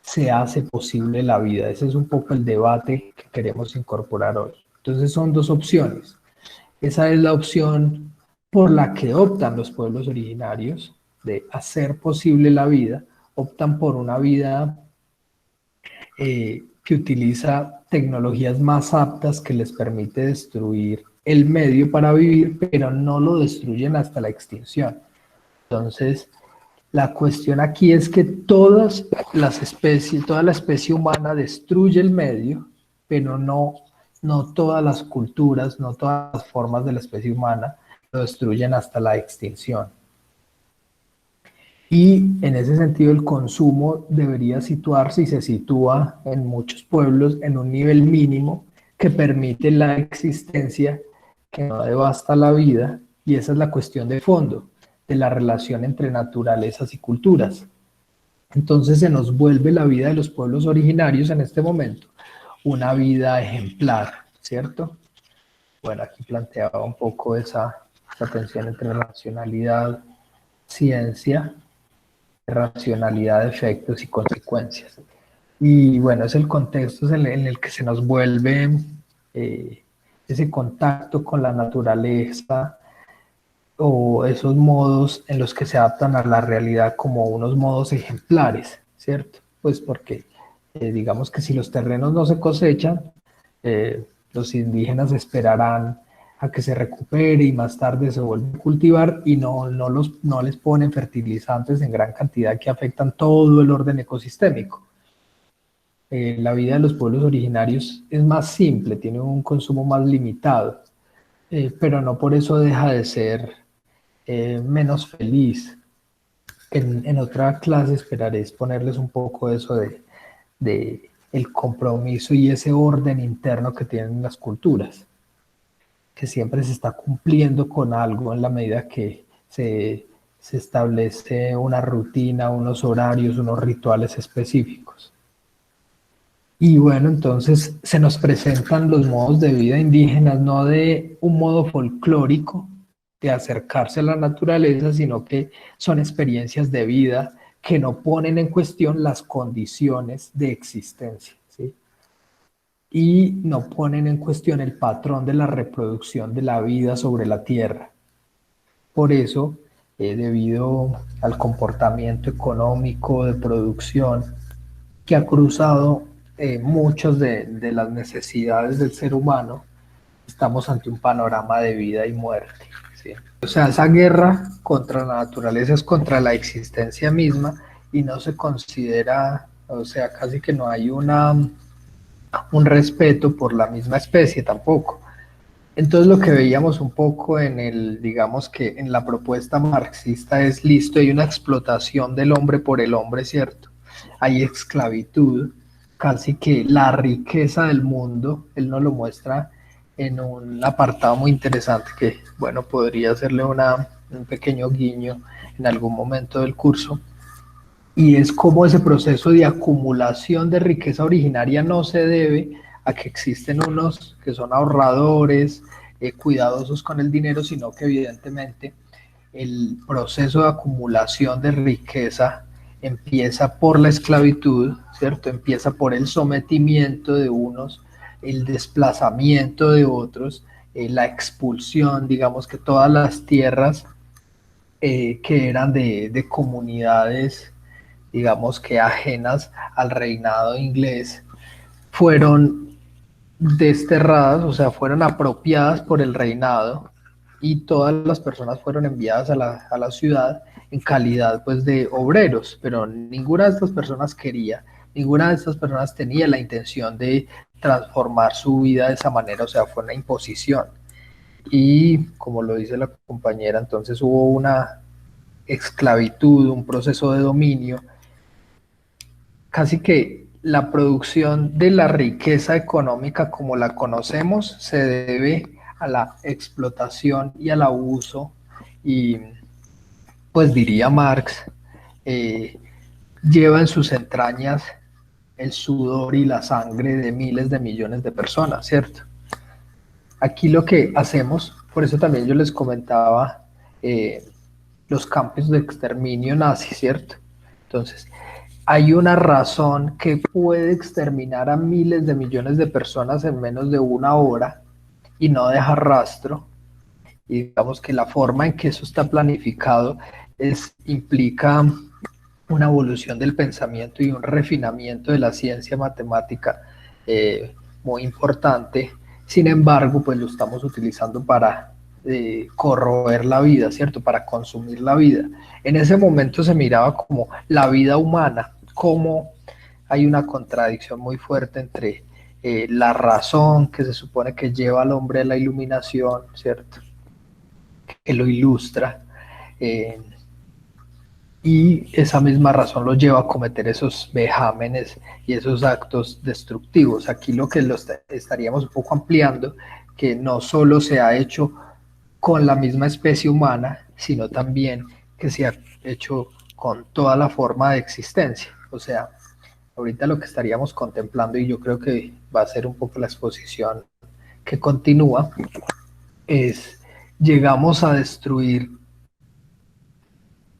se hace posible la vida. Ese es un poco el debate que queremos incorporar hoy. Entonces son dos opciones. Esa es la opción por la que optan los pueblos originarios de hacer posible la vida, optan por una vida que utiliza tecnologías más aptas que les permite destruir el medio para vivir, pero no lo destruyen hasta la extinción. Entonces, la cuestión aquí es que todas las especies, toda la especie humana destruye el medio, pero no todas las culturas, no todas las formas de la especie humana lo destruyen hasta la extinción. Y en ese sentido el consumo debería situarse y se sitúa en muchos pueblos en un nivel mínimo que permite la existencia, que no devasta la vida, y esa es la cuestión de fondo de la relación entre naturalezas y culturas. Entonces se nos vuelve la vida de los pueblos originarios en este momento una vida ejemplar, ¿cierto? Bueno, aquí planteaba un poco esa tensión entre racionalidad, ciencia, racionalidad de efectos y consecuencias. Y bueno, es el contexto en el que se nos vuelve ese contacto con la naturaleza o esos modos en los que se adaptan a la realidad como unos modos ejemplares, ¿cierto? Pues porque digamos que si los terrenos no se cosechan, los indígenas esperarán a que se recupere y más tarde se vuelve a cultivar y no les ponen fertilizantes en gran cantidad que afectan todo el orden ecosistémico. La vida de los pueblos originarios es más simple, tiene un consumo más limitado, pero no por eso deja de ser menos feliz. En otra clase esperaré exponerles un poco eso de el compromiso y ese orden interno que tienen las culturas, que siempre se está cumpliendo con algo en la medida que se establece una rutina, unos horarios, unos rituales específicos. Y bueno, entonces se nos presentan los modos de vida indígenas, no de un modo folclórico de acercarse a la naturaleza, sino que son experiencias de vida que no ponen en cuestión las condiciones de existencia, ¿sí? Y no ponen en cuestión el patrón de la reproducción de la vida sobre la Tierra. Por eso, debido al comportamiento económico de producción que ha cruzado muchas de las necesidades del ser humano, estamos ante un panorama de vida y muerte, ¿sí? O sea, esa guerra contra la naturaleza es contra la existencia misma y no se considera, o sea, casi que no hay un respeto por la misma especie tampoco. Entonces lo que veíamos un poco en el, digamos que en la propuesta marxista es listo, hay una explotación del hombre por el hombre, ¿cierto? Hay esclavitud, casi que la riqueza del mundo, él nos lo muestra en un apartado muy interesante que, bueno, podría hacerle un pequeño guiño en algún momento del curso, y es como ese proceso de acumulación de riqueza originaria no se debe a que existen unos que son ahorradores, cuidadosos con el dinero, sino que evidentemente el proceso de acumulación de riqueza empieza por la esclavitud, ¿cierto? Empieza por el sometimiento de unos, el desplazamiento de otros, la expulsión, digamos que todas las tierras que eran de comunidades, digamos que ajenas al reinado inglés, fueron desterradas, o sea, fueron apropiadas por el reinado y todas las personas fueron enviadas a la ciudad en calidad pues de obreros, pero ninguna de estas personas quería, ninguna de estas personas tenía la intención de transformar su vida de esa manera, o sea, fue una imposición. Y como lo dice la compañera, entonces hubo una esclavitud, un proceso de dominio, casi que la producción de la riqueza económica como la conocemos se debe a la explotación y al abuso y pues diría Marx, eh, lleva en sus entrañas el sudor y la sangre de miles de millones de personas, ¿cierto? Aquí lo que hacemos, por eso también yo les comentaba los campos de exterminio nazi, ¿cierto? Entonces, hay una razón que puede exterminar a miles de millones de personas en menos de una hora y no dejar rastro. Y digamos que la forma en que eso está planificado implica una evolución del pensamiento y un refinamiento de la ciencia matemática muy importante. Sin embargo, pues lo estamos utilizando para corroer la vida, ¿cierto? Para consumir la vida. En ese momento se miraba como la vida humana, como hay una contradicción muy fuerte entre la razón que se supone que lleva al hombre a la iluminación, ¿cierto? Que lo ilustra, eh, y esa misma razón lo lleva a cometer esos vejámenes y esos actos destructivos. Aquí lo que estaríamos un poco ampliando, que no solo se ha hecho con la misma especie humana, sino también que se ha hecho con toda la forma de existencia. O sea, ahorita lo que estaríamos contemplando, y yo creo que va a ser un poco la exposición que continúa, es llegamos a destruir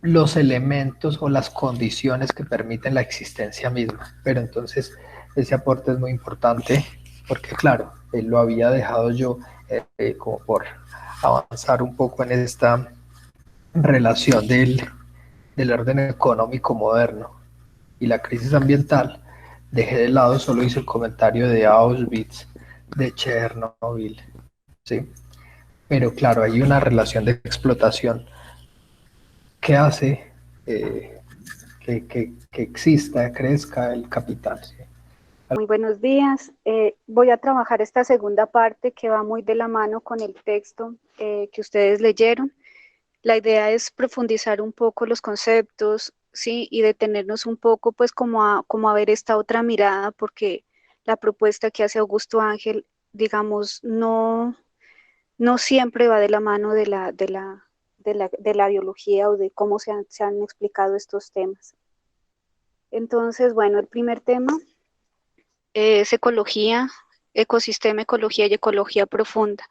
los elementos o las condiciones que permiten la existencia misma. Pero entonces ese aporte es muy importante porque claro, lo había dejado yo como por avanzar un poco en esta relación del orden económico moderno y la crisis ambiental. Dejé de lado, solo hice el comentario de Auschwitz, de Chernobyl, ¿sí? Pero claro, hay una relación de explotación que hace que exista, crezca el capital, ¿sí?
Muy buenos días. Voy a trabajar esta segunda parte que va muy de la mano con el texto que ustedes leyeron. La idea es profundizar un poco los conceptos, ¿sí? Y detenernos un poco, pues, como a ver esta otra mirada, porque la propuesta que hace Augusto Ángel, digamos, no siempre va de la mano de la biología o de cómo se han explicado estos temas. Entonces, bueno, el primer tema es ecología, ecosistema, ecología y ecología profunda.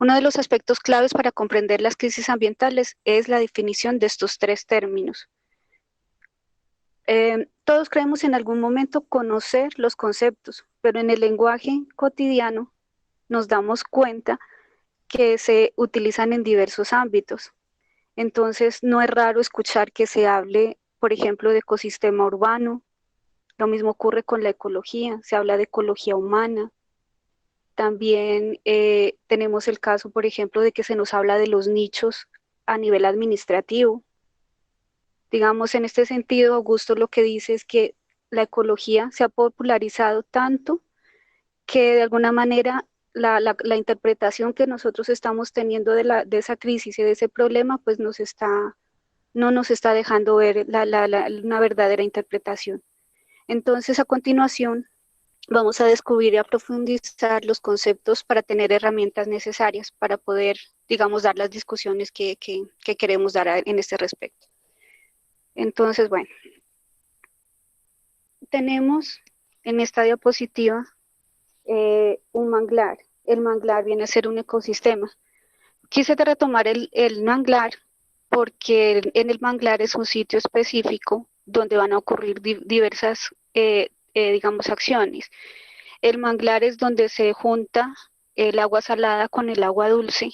Uno de los aspectos claves para comprender las crisis ambientales es la definición de estos tres términos. Todos creemos en algún momento conocer los conceptos, pero en el lenguaje cotidiano nos damos cuenta que se utilizan en diversos ámbitos. Entonces, no es raro escuchar que se hable, por ejemplo, de ecosistema urbano. Lo mismo ocurre con la ecología, se habla de ecología humana. También tenemos el caso, por ejemplo, de que se nos habla de los nichos a nivel administrativo. Digamos, en este sentido, Augusto lo que dice es que la ecología se ha popularizado tanto que de alguna manera la interpretación que nosotros estamos teniendo de esa crisis y de ese problema, pues no nos está dejando ver una verdadera interpretación. Entonces, a continuación, vamos a descubrir y a profundizar los conceptos para tener herramientas necesarias para poder, digamos, dar las discusiones que queremos dar en este respecto. Entonces, bueno, tenemos en esta diapositiva un manglar. El manglar viene a ser un ecosistema. Quise retomar el manglar porque en el manglar es un sitio específico donde van a ocurrir diversas, digamos, acciones. El manglar es donde se junta el agua salada con el agua dulce.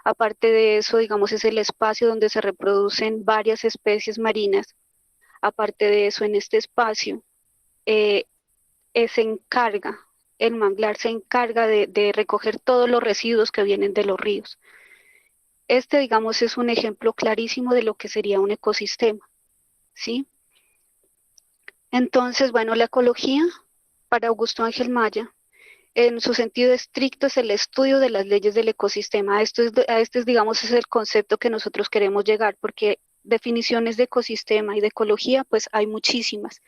Aparte de eso, digamos, es el espacio donde se reproducen varias especies marinas. Aparte de eso, en este espacio el manglar se encarga de recoger todos los residuos que vienen de los ríos. Este, digamos, es un ejemplo clarísimo de lo que sería un ecosistema, ¿sí? Entonces, bueno, la ecología, para Augusto Ángel Maya, en su sentido estricto, es el estudio de las leyes del ecosistema. Digamos, es el concepto que nosotros queremos llegar, porque definiciones de ecosistema y de ecología, pues hay muchísimas,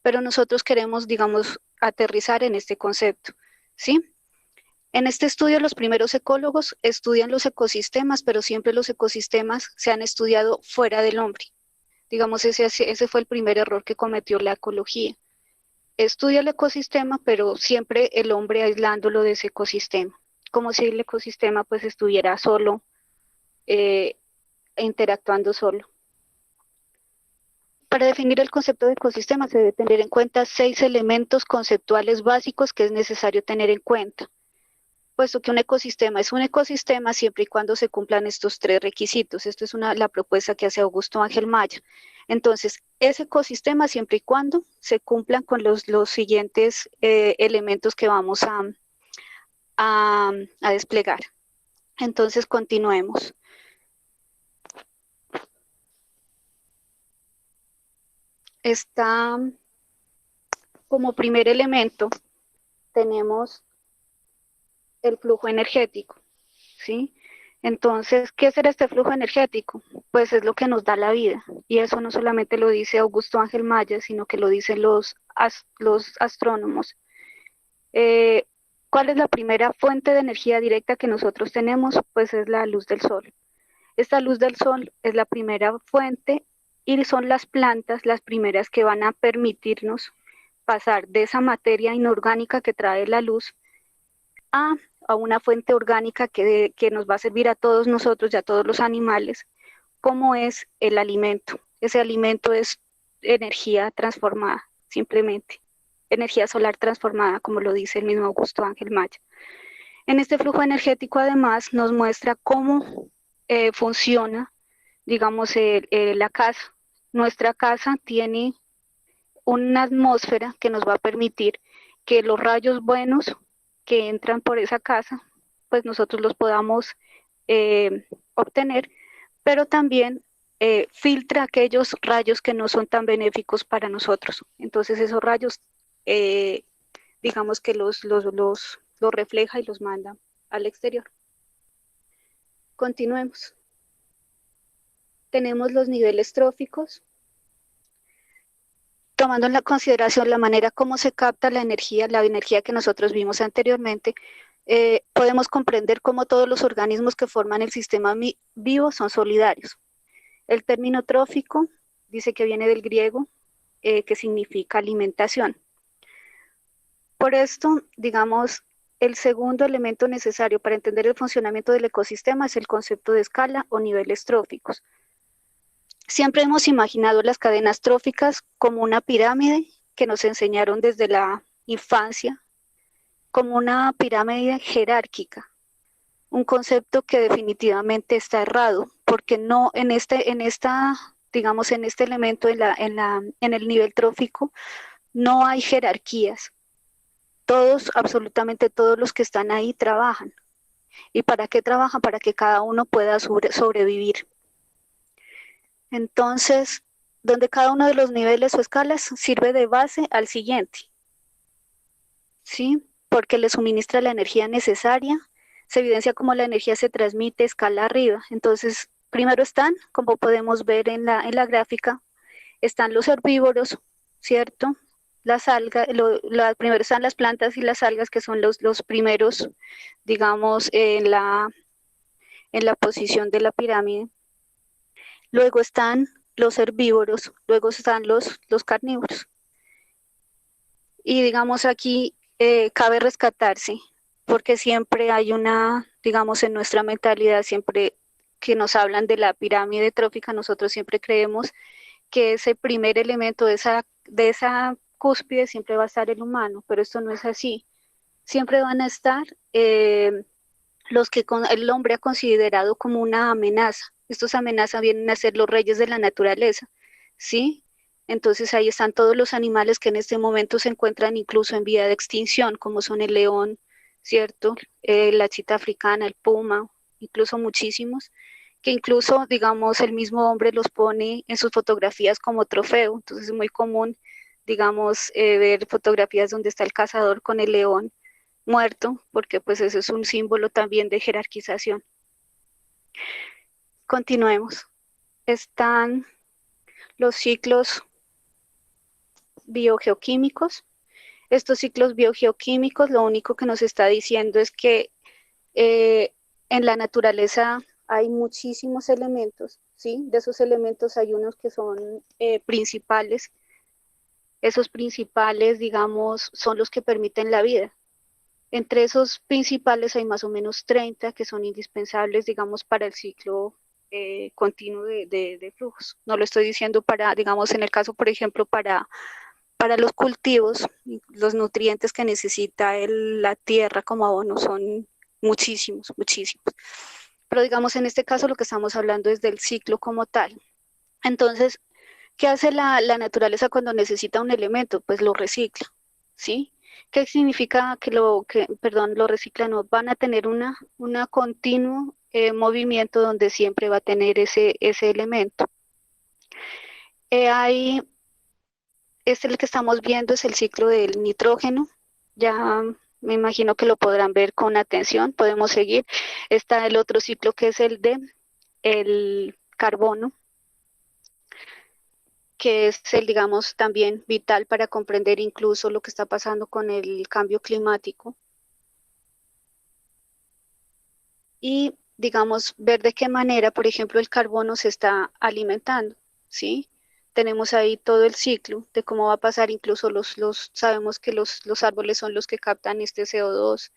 pero nosotros queremos, digamos, aterrizar en este concepto, ¿sí? En este estudio, los primeros ecólogos estudian los ecosistemas, pero siempre los ecosistemas se han estudiado fuera del hombre. Digamos, ese fue el primer error que cometió la ecología. Estudia el ecosistema, pero siempre el hombre aislándolo de ese ecosistema, como si el ecosistema pues estuviera solo, interactuando solo. Para definir el concepto de ecosistema se debe tener en cuenta 6 elementos conceptuales básicos que es necesario tener en cuenta, puesto que un ecosistema es un ecosistema siempre y cuando se cumplan estos 3 requisitos. Esto es la propuesta que hace Augusto Ángel Maya. Entonces, ese ecosistema siempre y cuando se cumplan con los siguientes elementos que vamos a desplegar. Entonces, continuemos. Está como primer elemento, tenemos el flujo energético, ¿sí? Entonces, ¿qué será este flujo energético? Pues es lo que nos da la vida, y eso no solamente lo dice Augusto Ángel Maya, sino que lo dicen los astrónomos. ¿Cuál es la primera fuente de energía directa que nosotros tenemos? Pues es la luz del sol. Esta luz del sol es la primera fuente y son las plantas las primeras que van a permitirnos pasar de esa materia inorgánica que trae la luz a una fuente orgánica que nos va a servir a todos nosotros y a todos los animales, como es el alimento. Ese alimento es energía transformada, simplemente. energía solar transformada, como lo dice el mismo Augusto Ángel Maya. En este flujo energético, además, nos muestra cómo funciona, digamos, la casa. Nuestra casa tiene una atmósfera que nos va a permitir que los rayos buenos que entran por esa casa, pues nosotros los podamos obtener, pero también filtra aquellos rayos que no son tan benéficos para nosotros. Entonces esos rayos, digamos que los refleja y los manda al exterior. Continuemos. Tenemos los niveles tróficos. Tomando en la consideración la manera como se capta la energía que nosotros vimos anteriormente, podemos comprender cómo todos los organismos que forman el sistema vivo son solidarios. El término trófico dice que viene del griego, que significa alimentación. Por esto, digamos, el segundo elemento necesario para entender el funcionamiento del ecosistema es el concepto de escala o niveles tróficos. Siempre hemos imaginado las cadenas tróficas como una pirámide que nos enseñaron desde la infancia, como una pirámide jerárquica, un concepto que definitivamente está errado, porque no en este elemento, en el nivel trófico, no hay jerarquías. Absolutamente todos los que están ahí trabajan. ¿Y para qué trabajan? Para que cada uno pueda sobrevivir. Entonces, donde cada uno de los niveles o escalas sirve de base al siguiente, ¿sí? Porque le suministra la energía necesaria, se evidencia cómo la energía se transmite escala arriba. Entonces, primero están, como podemos ver en la gráfica, están los herbívoros, ¿cierto? Las algas, primero están las plantas y las algas, que son los primeros, digamos, en la posición de la pirámide. Luego están los herbívoros, luego están los carnívoros. Y digamos aquí cabe rescatarse, porque siempre hay digamos en nuestra mentalidad, siempre que nos hablan de la pirámide trófica, nosotros siempre creemos que ese primer elemento de esa cúspide siempre va a estar el humano, pero esto no es así. Siempre van a estar los que el hombre ha considerado como una amenaza. Estos amenazas vienen a ser los reyes de la naturaleza, ¿sí? Entonces ahí están todos los animales que en este momento se encuentran incluso en vía de extinción, como son el león, ¿cierto? La chita africana, el puma, incluso muchísimos, que incluso, digamos, el mismo hombre los pone en sus fotografías como trofeo. Entonces es muy común, digamos, ver fotografías donde está el cazador con el león muerto, porque pues eso es un símbolo también de jerarquización. Continuemos. Están los ciclos biogeoquímicos. Estos ciclos biogeoquímicos lo único que nos está diciendo es que en la naturaleza hay muchísimos elementos, ¿sí? De esos elementos hay unos que son principales. Esos principales, digamos, son los que permiten la vida. Entre esos principales hay más o menos 30 que son indispensables, digamos, para el ciclo continuo de flujos. No lo estoy diciendo para, digamos, en el caso, por ejemplo, para los cultivos, los nutrientes que necesita la tierra como abono son muchísimos, muchísimos. Pero digamos, en este caso lo que estamos hablando es del ciclo como tal. Entonces, ¿qué hace la naturaleza cuando necesita un elemento? Pues lo recicla, ¿sí? ¿Qué significa que lo recicla? No, van a tener una continuo movimiento donde siempre va a tener ese elemento. El que estamos viendo es el ciclo del nitrógeno. Ya me imagino que lo podrán ver con atención. Podemos seguir. Está el otro ciclo que es el de el carbono, que es digamos, también vital para comprender incluso lo que está pasando con el cambio climático. Y, digamos, ver de qué manera, por ejemplo, el carbono se está alimentando, ¿sí? Tenemos ahí todo el ciclo de cómo va a pasar, incluso sabemos que los árboles son los que captan este CO2,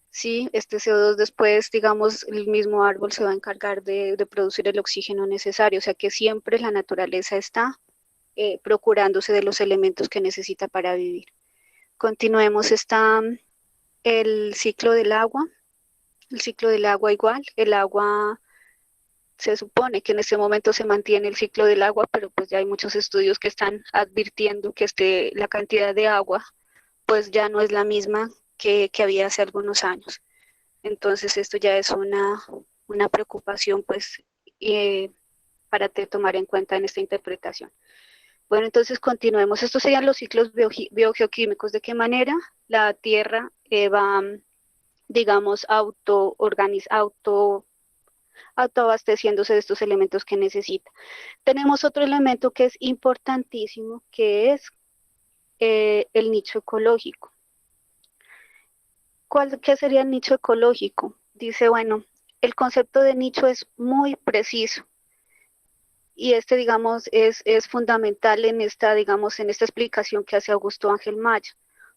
¿sí? Este CO2 después, digamos, el mismo árbol se va a encargar de producir el oxígeno necesario, o sea que siempre la naturaleza está procurándose de los elementos que necesita para vivir. continuemos. Está el ciclo del agua. El ciclo del agua igual. El agua se supone que en este momento se mantiene el ciclo del agua, pero pues ya hay muchos estudios que están advirtiendo que la cantidad de agua pues ya no es la misma que había hace algunos años. Entonces esto ya es una preocupación pues para tomar en cuenta en esta interpretación. Bueno, entonces continuemos. Estos serían los ciclos biogeoquímicos. ¿De qué manera la Tierra va, digamos, autoabasteciéndose de estos elementos que necesita? Tenemos otro elemento que es importantísimo, que es el nicho ecológico. ¿Qué sería el nicho ecológico? Dice, bueno, el concepto de nicho es muy preciso y digamos, es fundamental en digamos, en esta explicación que hace Augusto Ángel Maya.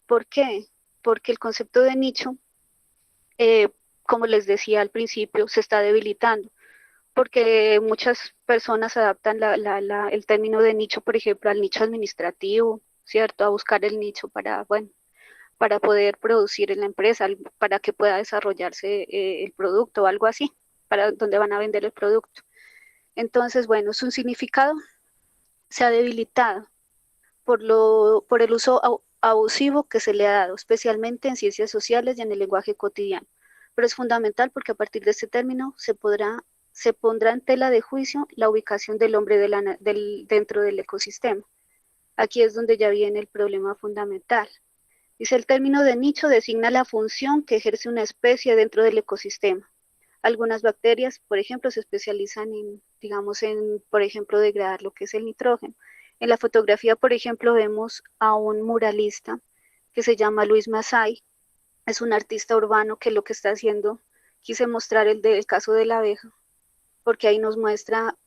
¿Por qué? Porque el concepto de nicho, como les decía al principio, se está debilitando, porque muchas personas adaptan el término de nicho, por ejemplo, al nicho administrativo, ¿cierto? A buscar el nicho bueno, para poder producir en la empresa, para que pueda desarrollarse el producto o algo así, para donde van a vender el producto. Entonces, bueno, su significado se ha debilitado por el uso abusivo que se le ha dado, especialmente en ciencias sociales y en el lenguaje cotidiano. Pero es fundamental porque a partir de este término se pondrá en tela de juicio la ubicación del hombre dentro del ecosistema. Aquí es donde ya viene el problema fundamental. Dice, el término de nicho designa la función que ejerce una especie dentro del ecosistema. Algunas bacterias, por ejemplo, se especializan por ejemplo, degradar lo que es el nitrógeno. En la fotografía, por ejemplo, vemos a un muralista que se llama Luis Massay. Es un artista urbano que lo que está haciendo, quise mostrar el caso de la abeja, porque ahí nos muestra,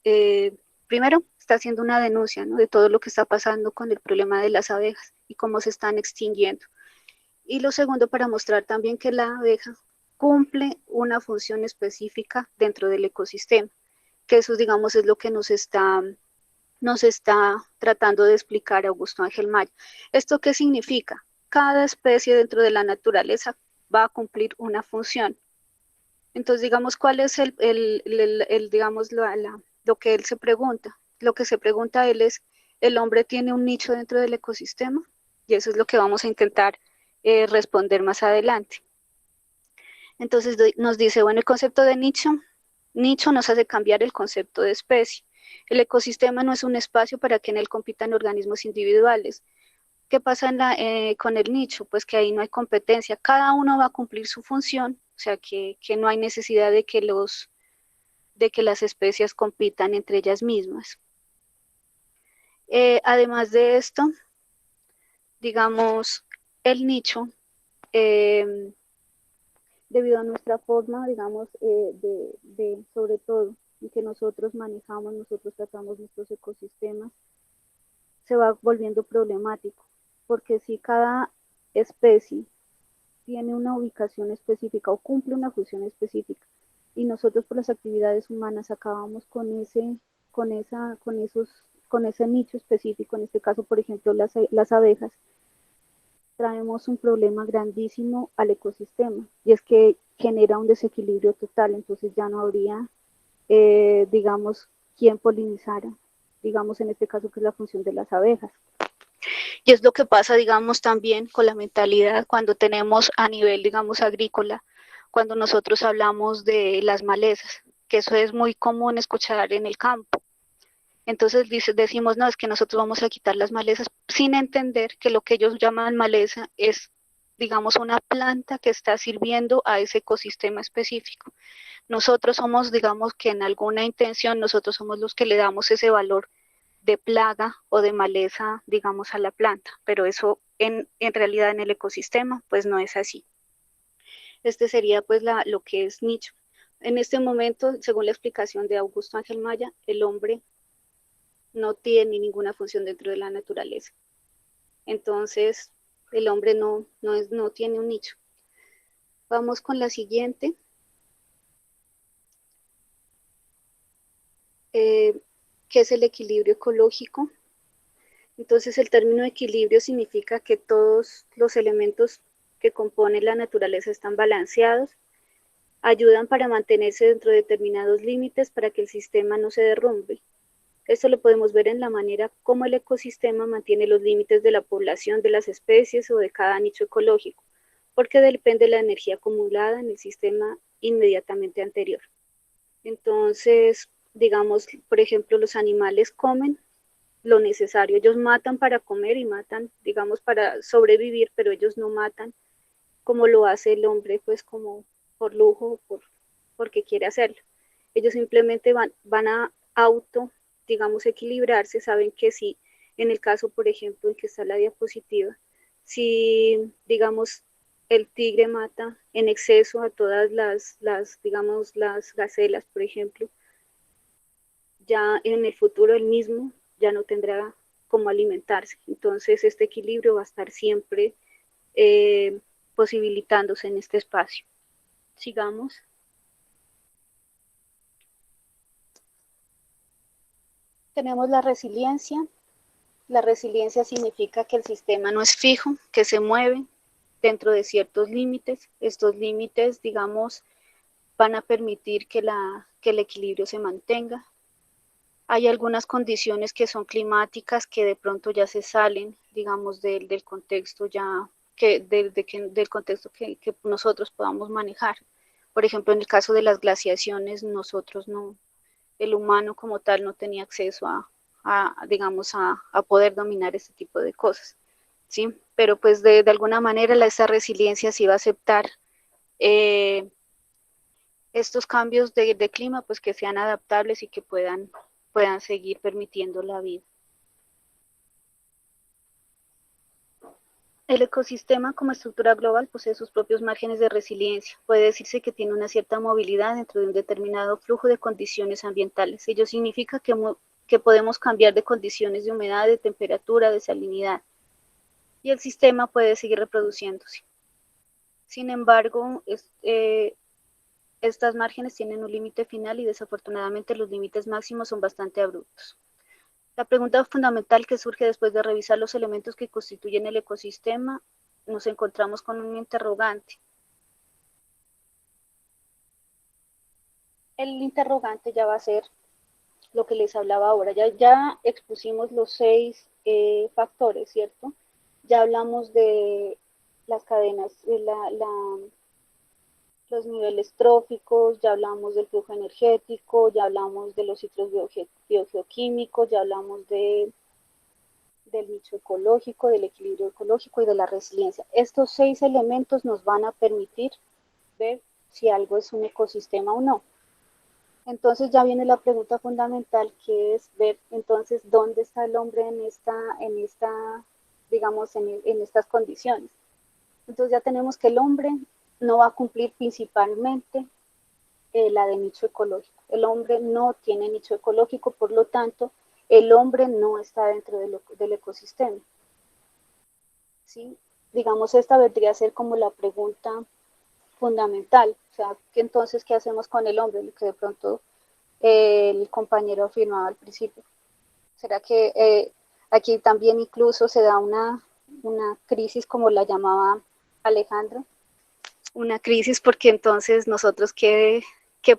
primero, está haciendo una denuncia, ¿no?, de todo lo que está pasando con el problema de las abejas y cómo se están extinguiendo. Y lo segundo, para mostrar también que la abeja cumple una función específica dentro del ecosistema, que eso, digamos, es lo que nos está tratando de explicar Augusto Ángel Maya. ¿Esto qué significa? Cada especie dentro de la naturaleza va a cumplir una función. Entonces, digamos, ¿cuál es digamos, lo que él se pregunta? Lo que se pregunta él es, ¿el hombre tiene un nicho dentro del ecosistema? Y eso es lo que vamos a intentar responder más adelante. Entonces nos dice, bueno, el concepto de nicho nos hace cambiar el concepto de especie. El ecosistema no es un espacio para que en él compitan organismos individuales. ¿Qué pasa con el nicho? Pues que ahí no hay competencia, cada uno va a cumplir su función, o sea que no hay necesidad de que las especies compitan entre ellas mismas. Además de esto, digamos, el nicho, debido a nuestra forma, digamos, sobre todo, en que nosotros tratamos nuestros ecosistemas, se va volviendo problemático, porque si cada especie tiene una ubicación específica o cumple una función específica, y nosotros por las actividades humanas acabamos con ese nicho específico, en este caso, por ejemplo, las abejas, traemos un problema grandísimo al ecosistema, y es que genera un desequilibrio total. Entonces ya no habría, digamos, quien polinizara, digamos, en este caso, que es la función de las abejas. Y es lo que pasa, digamos, también con la mentalidad cuando tenemos a nivel, digamos, agrícola, cuando nosotros hablamos de las malezas, que eso es muy común escuchar en el campo. Entonces decimos, no, es que nosotros vamos a quitar las malezas, sin entender que lo que ellos llaman maleza es, digamos, una planta que está sirviendo a ese ecosistema específico. Nosotros somos, digamos, que en alguna intención, nosotros somos los que le damos ese valor de plaga o de maleza, digamos, a la planta, pero eso en realidad en el ecosistema, pues no es así. Este sería pues lo que es nicho. En este momento, según la explicación de Augusto Ángel Maya, el hombre no tiene ninguna función dentro de la naturaleza. Entonces, el hombre no tiene un nicho. Vamos con la siguiente. ¿Qué es el equilibrio ecológico? Entonces el término equilibrio significa que todos los elementos que componen la naturaleza están balanceados, ayudan para mantenerse dentro de determinados límites para que el sistema no se derrumbe. Esto lo podemos ver en la manera como el ecosistema mantiene los límites de la población de las especies o de cada nicho ecológico, porque depende de la energía acumulada en el sistema inmediatamente anterior. Entonces, digamos, por ejemplo, los animales comen lo necesario, ellos matan para comer y matan, digamos, para sobrevivir, pero ellos no matan como lo hace el hombre, pues como por lujo, porque quiere hacerlo. Ellos simplemente van a auto, digamos, equilibrarse, saben que si, en el caso, por ejemplo, en que está la diapositiva, si, digamos, el tigre mata en exceso a todas digamos, las gacelas, por ejemplo, ya en el futuro el mismo ya no tendrá cómo alimentarse. Entonces, este equilibrio va a estar siempre posibilitándose en este espacio. Sigamos. Tenemos la resiliencia. La resiliencia significa que el sistema no es fijo, que se mueve dentro de ciertos límites. Estos límites, digamos, van a permitir que el equilibrio se mantenga. Hay algunas condiciones que son climáticas que de pronto ya se salen, digamos, del contexto ya, del contexto que nosotros podamos manejar. Por ejemplo, en el caso de las glaciaciones, nosotros no, el humano como tal no tenía acceso digamos, a poder dominar este tipo de cosas, ¿sí? Pero pues de alguna manera esta resiliencia sí va a aceptar estos cambios de clima, pues que sean adaptables y que puedan seguir permitiendo la vida. El ecosistema como estructura global posee sus propios márgenes de resiliencia. Puede decirse que tiene una cierta movilidad dentro de un determinado flujo de condiciones ambientales. Ello significa que podemos cambiar de condiciones de humedad, de temperatura, de salinidad, y el sistema puede seguir reproduciéndose. Sin embargo, estas márgenes tienen un límite final y desafortunadamente los límites máximos son bastante abruptos. La pregunta fundamental que surge después de revisar los elementos que constituyen el ecosistema, nos encontramos con un interrogante. El interrogante ya va a ser lo que les hablaba ahora. Ya expusimos los 6 factores, ¿cierto? Ya hablamos de las cadenas, los niveles tróficos, ya hablamos del flujo energético, ya hablamos de los ciclos biogeoquímicos, ya hablamos del nicho ecológico, del equilibrio ecológico y de la resiliencia. Estos 6 elementos nos van a permitir ver si algo es un ecosistema o no. Entonces ya viene la pregunta fundamental, que es ver entonces dónde está el hombre en digamos, en estas condiciones. Entonces ya tenemos que el hombre no va a cumplir principalmente la de nicho ecológico. El hombre no tiene nicho ecológico, por lo tanto, el hombre no está dentro del ecosistema. ¿Sí? Digamos, esta vendría a ser como la pregunta fundamental. O sea, que entonces, ¿qué hacemos con el hombre? Que de pronto el compañero afirmaba al principio. ¿Será que aquí también incluso se da una crisis, como la llamaba Alejandro? Una crisis porque entonces nosotros, ¿qué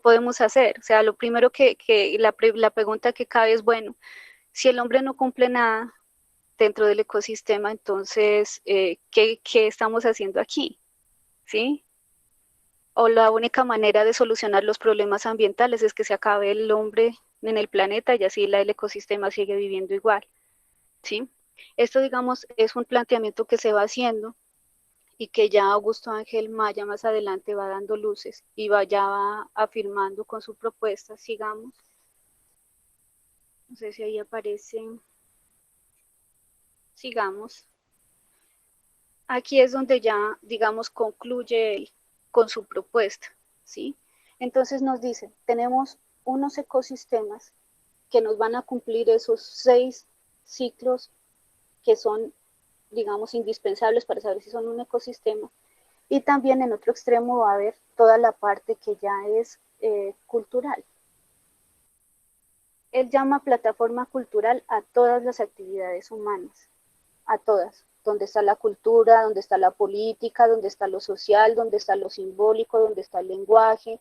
podemos hacer? O sea, lo primero la pregunta que cabe es, bueno, si el hombre no cumple nada dentro del ecosistema, entonces, ¿qué estamos haciendo aquí? ¿Sí? O la única manera de solucionar los problemas ambientales es que se acabe el hombre en el planeta y así el ecosistema sigue viviendo igual, ¿sí? Esto, digamos, es un planteamiento que se va haciendo y que ya Augusto Ángel Maya más adelante va dando luces y ya va afirmando con su propuesta. Sigamos. No sé si ahí aparece. Sigamos. Aquí es donde ya, digamos, concluye él con su propuesta, ¿sí? Entonces nos dice, tenemos unos ecosistemas que nos van a cumplir esos 6 ciclos que son, digamos, indispensables para saber si son un ecosistema. Y también en otro extremo va a haber toda la parte que ya es cultural. Él llama plataforma cultural a todas las actividades humanas, a todas, donde está la cultura, donde está la política, donde está lo social, donde está lo simbólico, donde está el lenguaje,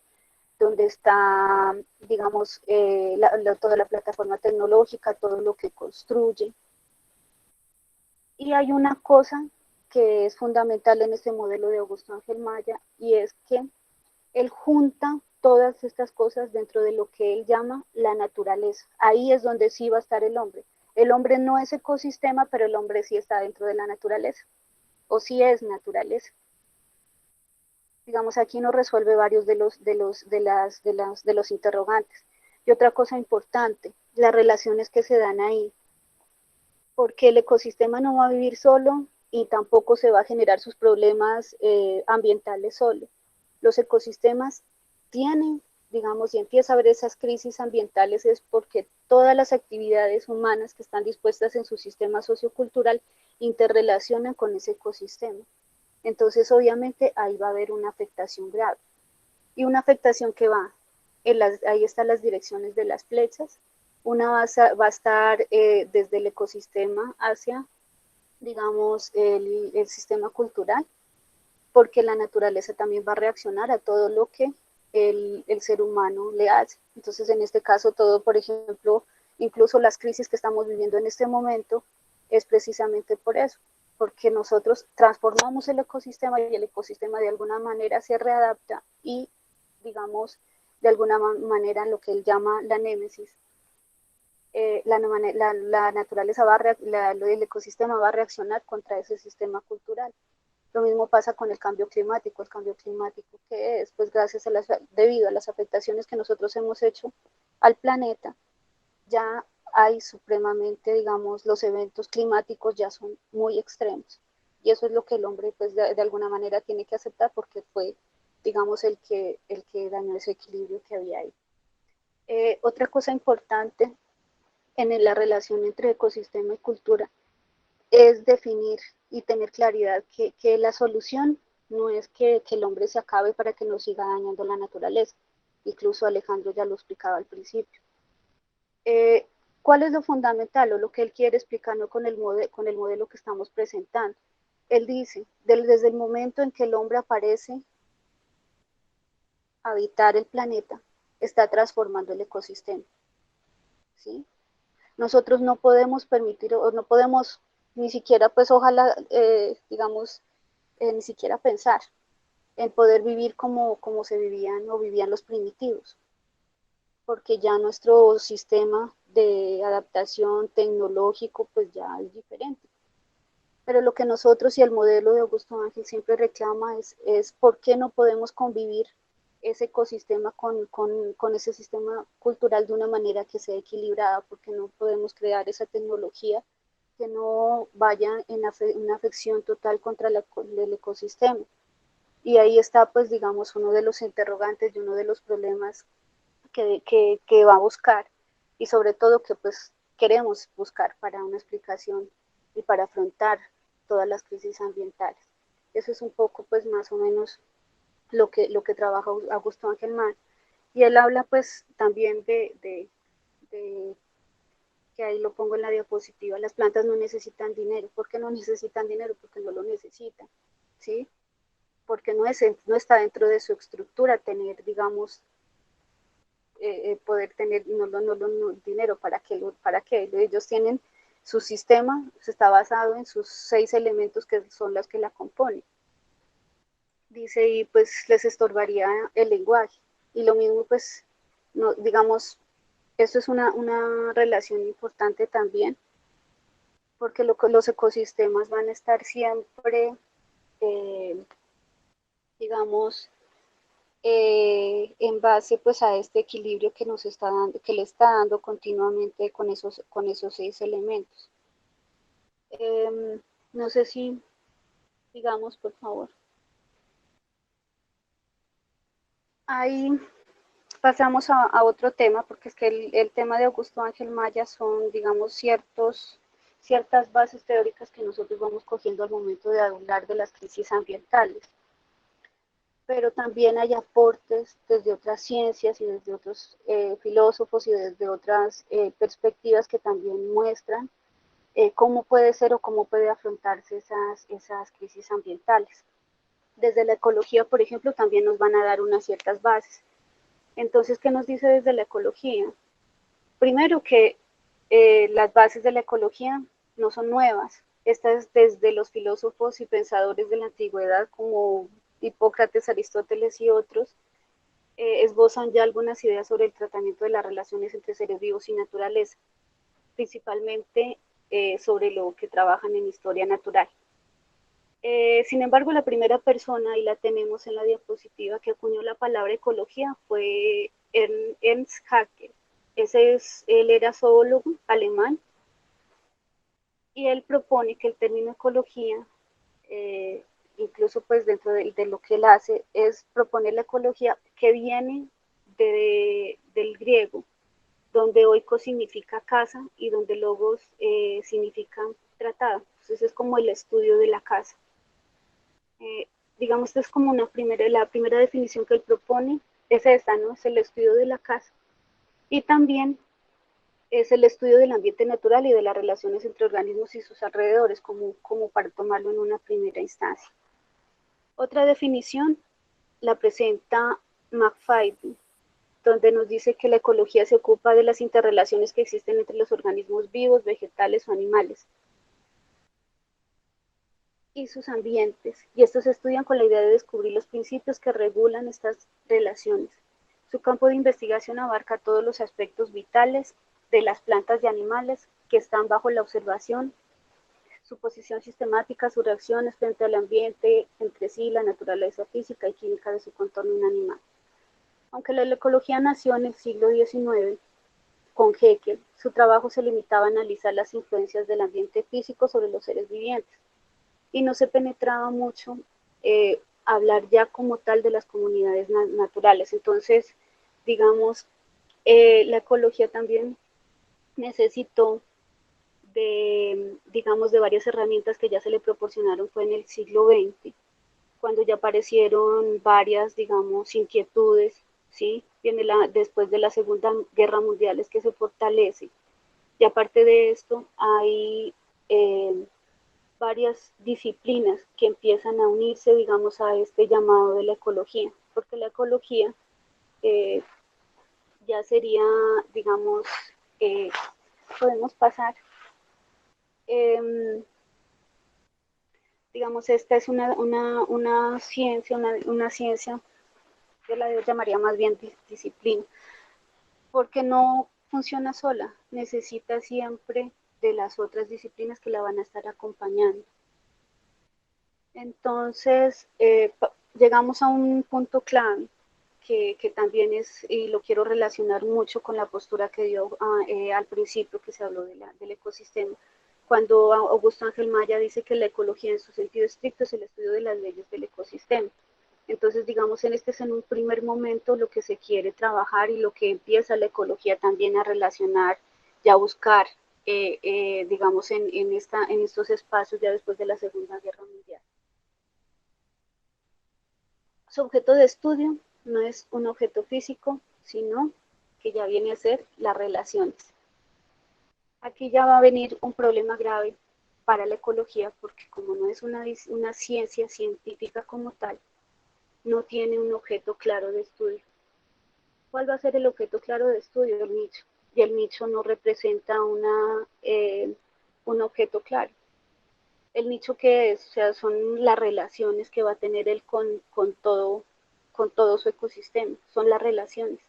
donde está, digamos, toda la plataforma tecnológica, todo lo que construye. Y hay una cosa que es fundamental en este modelo de Augusto Ángel Maya, y es que él junta todas estas cosas dentro de lo que él llama la naturaleza. Ahí es donde sí va a estar el hombre. El hombre no es ecosistema, pero el hombre sí está dentro de la naturaleza, o sí es naturaleza. Digamos, aquí nos resuelve varios de los interrogantes. Y otra cosa importante, las relaciones que se dan ahí, porque el ecosistema no va a vivir solo y tampoco se va a generar sus problemas ambientales solo. Los ecosistemas tienen, digamos, y empieza a haber esas crisis ambientales es porque todas las actividades humanas que están dispuestas en su sistema sociocultural interrelacionan con ese ecosistema. Entonces, obviamente, ahí va a haber una afectación grave. Y una afectación que va, ahí están las direcciones de las flechas, una va a estar desde el ecosistema hacia, digamos, el sistema cultural, porque la naturaleza también va a reaccionar a todo lo que el ser humano le hace. Entonces, en este caso, todo, por ejemplo, incluso las crisis que estamos viviendo en este momento, es precisamente por eso, porque nosotros transformamos el ecosistema y el ecosistema de alguna manera se readapta y, digamos, de alguna manera lo que él llama la némesis, la naturaleza el ecosistema va a reaccionar contra ese sistema cultural. Lo mismo pasa con el cambio climático. El cambio climático, ¿qué es? Pues gracias a debido a las afectaciones que nosotros hemos hecho al planeta, ya hay supremamente, digamos, los eventos climáticos ya son muy extremos. Y eso es lo que el hombre, pues, de alguna manera tiene que aceptar porque fue, digamos, el que dañó ese equilibrio que había ahí. Otra cosa importante en la relación entre ecosistema y cultura es definir y tener claridad que la solución no es que el hombre se acabe para que no siga dañando la naturaleza. Incluso Alejandro ya lo explicaba al principio. Eh, ¿Cuál es lo fundamental o lo que él quiere explicarnos con con el modelo que estamos presentando? Él dice, desde el momento en que el hombre aparece a habitar el planeta, está transformando el ecosistema. ¿Sí? Nosotros no podemos permitir o no podemos ni siquiera, pues ojalá, digamos, ni siquiera pensar en poder vivir como se vivían o vivían los primitivos, porque ya nuestro sistema de adaptación tecnológico pues ya es diferente. Pero lo que nosotros y el modelo de Augusto Ángel siempre reclama es por qué no podemos convivir ese ecosistema con ese sistema cultural de una manera que sea equilibrada, porque no podemos crear esa tecnología que no vaya en una afección total contra el ecosistema. Y ahí está, pues, digamos, uno de los interrogantes y uno de los problemas que va a buscar y sobre todo que pues queremos buscar para una explicación y para afrontar todas las crisis ambientales. Eso es un poco pues más o menos lo que trabaja Augusto Ángel Mann. Y él habla pues también de que ahí lo pongo en la diapositiva, las plantas no necesitan dinero. ¿Por qué no necesitan dinero? Porque no lo necesitan, ¿sí? Porque no está dentro de su estructura tener, digamos, poder tener dinero para que ellos tienen su sistema, está basado en sus 6 elementos que son los que la componen. Dice, y pues les estorbaría el lenguaje. Y lo mismo, pues, no, digamos, esto es una relación importante también, porque los ecosistemas van a estar siempre, eh, digamos, en base pues a este equilibrio que nos está dando, que le está dando continuamente con esos 6 elementos. No sé si, digamos, por favor. Ahí pasamos a otro tema, porque es que el tema de Augusto Ángel Maya son, digamos, ciertas bases teóricas que nosotros vamos cogiendo al momento de hablar de las crisis ambientales. pero también hay aportes desde otras ciencias y desde otros filósofos y desde otras perspectivas que también muestran cómo puede ser o cómo puede afrontarse esas crisis ambientales. Desde la ecología, por ejemplo, también nos van a dar unas ciertas bases. Entonces, ¿qué nos dice desde la ecología? Primero que las bases de la ecología no son nuevas. Estas desde los filósofos y pensadores de la antigüedad como Hipócrates, Aristóteles y otros, esbozan ya algunas ideas sobre el tratamiento de las relaciones entre seres vivos y naturaleza, principalmente sobre lo que trabajan en historia natural. Sin embargo, la primera persona, y la tenemos en la diapositiva, que acuñó la palabra ecología fue Ernst Haeckel. Él era zoólogo alemán y él propone que el término ecología, incluso pues dentro de lo que él hace, es proponer la ecología que viene del griego, donde oiko significa casa y donde logos significa tratado. Entonces es como el estudio de la casa. Digamos que es como la primera definición que él propone, es esta, ¿no? Es el estudio de la casa. Y también es el estudio del ambiente natural y de las relaciones entre organismos y sus alrededores, como para tomarlo en una primera instancia. Otra definición la presenta McFadden, donde nos dice que la ecología se ocupa de las interrelaciones que existen entre los organismos vivos, vegetales o animales y sus ambientes, y estos se estudian con la idea de descubrir los principios que regulan estas relaciones. Su campo de investigación abarca todos los aspectos vitales de las plantas y animales que están bajo la observación, su posición sistemática, sus reacciones frente al ambiente, entre sí, la naturaleza física y química de su contorno animal. Aunque la ecología nació en el siglo XIX con Haeckel, su trabajo se limitaba a analizar las influencias del ambiente físico sobre los seres vivientes y no se penetraba mucho hablar ya como tal de las comunidades naturales. Entonces, digamos, la ecología también necesitó digamos, de varias herramientas que ya se le proporcionaron fue en el siglo XX, cuando ya aparecieron varias, digamos, inquietudes, ¿sí? Viene después de la Segunda Guerra Mundial es que se fortalece. Y aparte de esto, hay varias disciplinas que empiezan a unirse, digamos, a este llamado de la ecología, porque la ecología eh, ya sería, digamos, podemos pasar, eh, digamos, esta es una ciencia, una ciencia, yo la llamaría más bien disciplina, porque no funciona sola, necesita siempre de las otras disciplinas que la van a estar acompañando. Entonces, llegamos a un punto clave que también es, y lo quiero relacionar mucho con la postura que dio al principio, que se habló del ecosistema, cuando Augusto Ángel Maya dice que la ecología en su sentido estricto es el estudio de las leyes del ecosistema. Entonces, digamos, este es en un primer momento lo que se quiere trabajar y lo que empieza la ecología también a relacionar y a buscar, digamos, en estos espacios ya después de la Segunda Guerra Mundial. Su objeto de estudio no es un objeto físico, sino que ya viene a ser las relaciones. Aquí ya va a venir un problema grave para la ecología, porque como no es una ciencia científica como tal, no tiene un objeto claro de estudio. ¿Cuál va a ser el objeto claro de estudio? El nicho. Y el nicho no representa un objeto claro. El nicho que es, o sea, son las relaciones que va a tener él con todo su ecosistema, son las relaciones.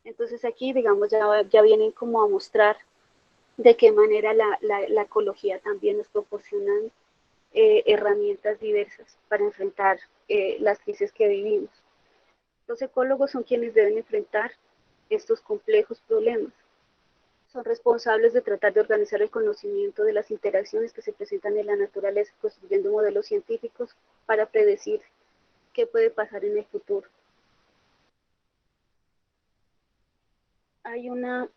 Entonces aquí, digamos, ya vienen como a mostrar de qué manera la ecología también nos proporciona herramientas diversas para enfrentar las crisis que vivimos. Los ecólogos son quienes deben enfrentar estos complejos problemas. Son responsables de tratar de organizar el conocimiento de las interacciones que se presentan en la naturaleza, construyendo modelos científicos para predecir qué puede pasar en el futuro. Hay una